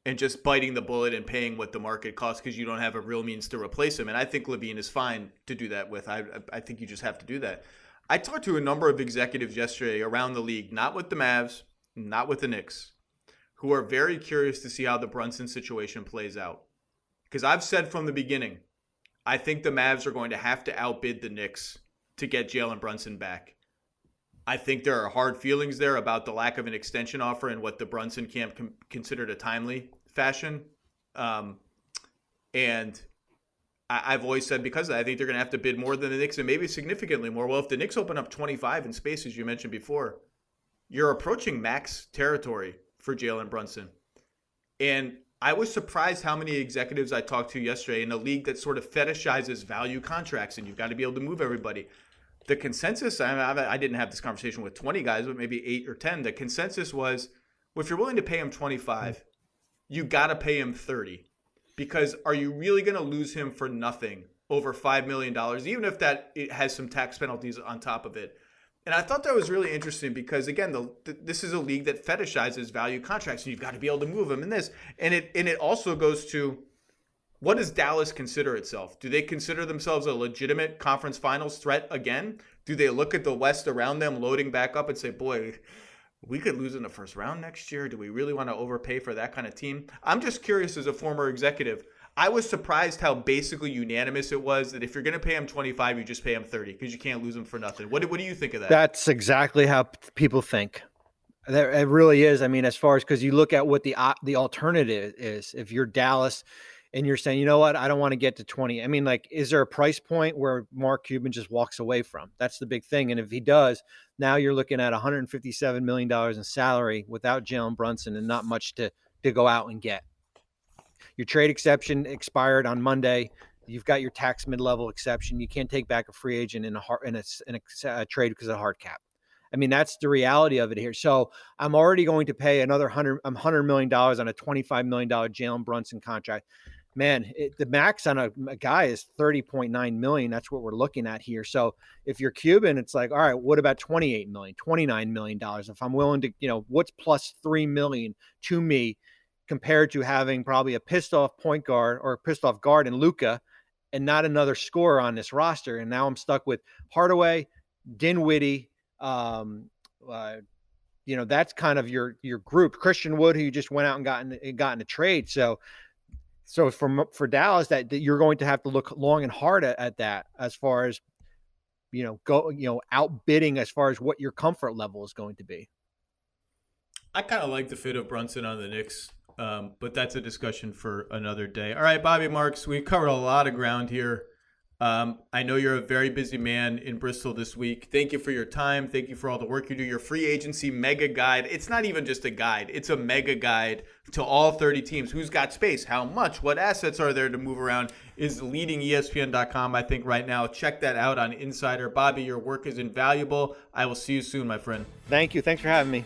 [SPEAKER 1] and just biting the bullet and paying what the market costs because you don't have a real means to replace him. And I think Levine is fine to do that with. I think you just have to do that. I talked to a number of executives yesterday around the league, not with the Mavs, not with the Knicks, who are very curious to see how the Brunson situation plays out. Because I've said from the beginning, I think the Mavs are going to have to outbid the Knicks to get Jalen Brunson back. I think there are hard feelings there about the lack of an extension offer and what the Brunson camp considered a timely fashion. And I've always said because I think they're going to have to bid more than the Knicks and maybe significantly more. Well, if the Knicks open up 25 in space, as you mentioned before, you're approaching max territory for Jalen Brunson. And I was surprised how many executives I talked to yesterday in a league that sort of fetishizes value contracts and you've got to be able to move everybody. The consensus, I didn't have this conversation with 20 guys, but maybe 8 or 10. The consensus was, well, if you're willing to pay him 25, you got to pay him 30. Because are you really going to lose him for nothing over $5 million, even if it has some tax penalties on top of it? And I thought that was really interesting because, again, this is a league that fetishizes value contracts, and you've got to be able to move them in this. And it also goes to, what does Dallas consider itself? Do they consider themselves a legitimate conference finals threat again? Do they look at the West around them loading back up and say, boy, we could lose in the first round next year? Do we really want to overpay for that kind of team? I'm just curious as a former executive. I was surprised how basically unanimous it was that if you're going to pay him 25, you just pay him 30 because you can't lose him for nothing. What do you think of that?
[SPEAKER 3] That's exactly how people think. It really is. I mean, as far as, because you look at what the alternative is, if you're Dallas and you're saying, you know what, I don't want to get to 20. I mean, like, is there a price point where Mark Cuban just walks away from? That's the big thing. And if he does, now you're looking at $157 million in salary without Jalen Brunson and not much to go out and get. Your trade exception expired on Monday. You've got your tax mid-level exception. You can't take back a free agent in a trade because of a hard cap. I mean, that's the reality of it here. So I'm already going to pay another $100 million on a $25 million Jalen Brunson contract. Man, the max on a guy is $30.9 million. That's what we're looking at here. So if you're Cuban, it's like, all right, what about $28 million, $29 million? If I'm willing to, what's plus $3 million to me compared to having probably a pissed off point guard or a pissed off guard in Luka and not another scorer on this roster. And now I'm stuck with Hardaway, Dinwiddie. That's kind of your group. Christian Wood, who you just went out and got in a trade. So for Dallas, that you're going to have to look long and hard at that as far as, outbidding as far as what your comfort level is going to be.
[SPEAKER 1] I kind of like the fit of Brunson on the Knicks, but that's a discussion for another day. All right, Bobby Marks, we've covered a lot of ground here. I know you're a very busy man in Bristol this week. Thank you for your time. Thank you for all the work you do. Your free agency mega guide. It's not even just a guide. It's a mega guide to all 30 teams. Who's got space? How much? What assets are there to move around? Is leading ESPN.com, I think, right now. Check that out on Insider. Bobby, your work is invaluable. I will see you soon, my friend.
[SPEAKER 3] Thank you. Thanks for having me.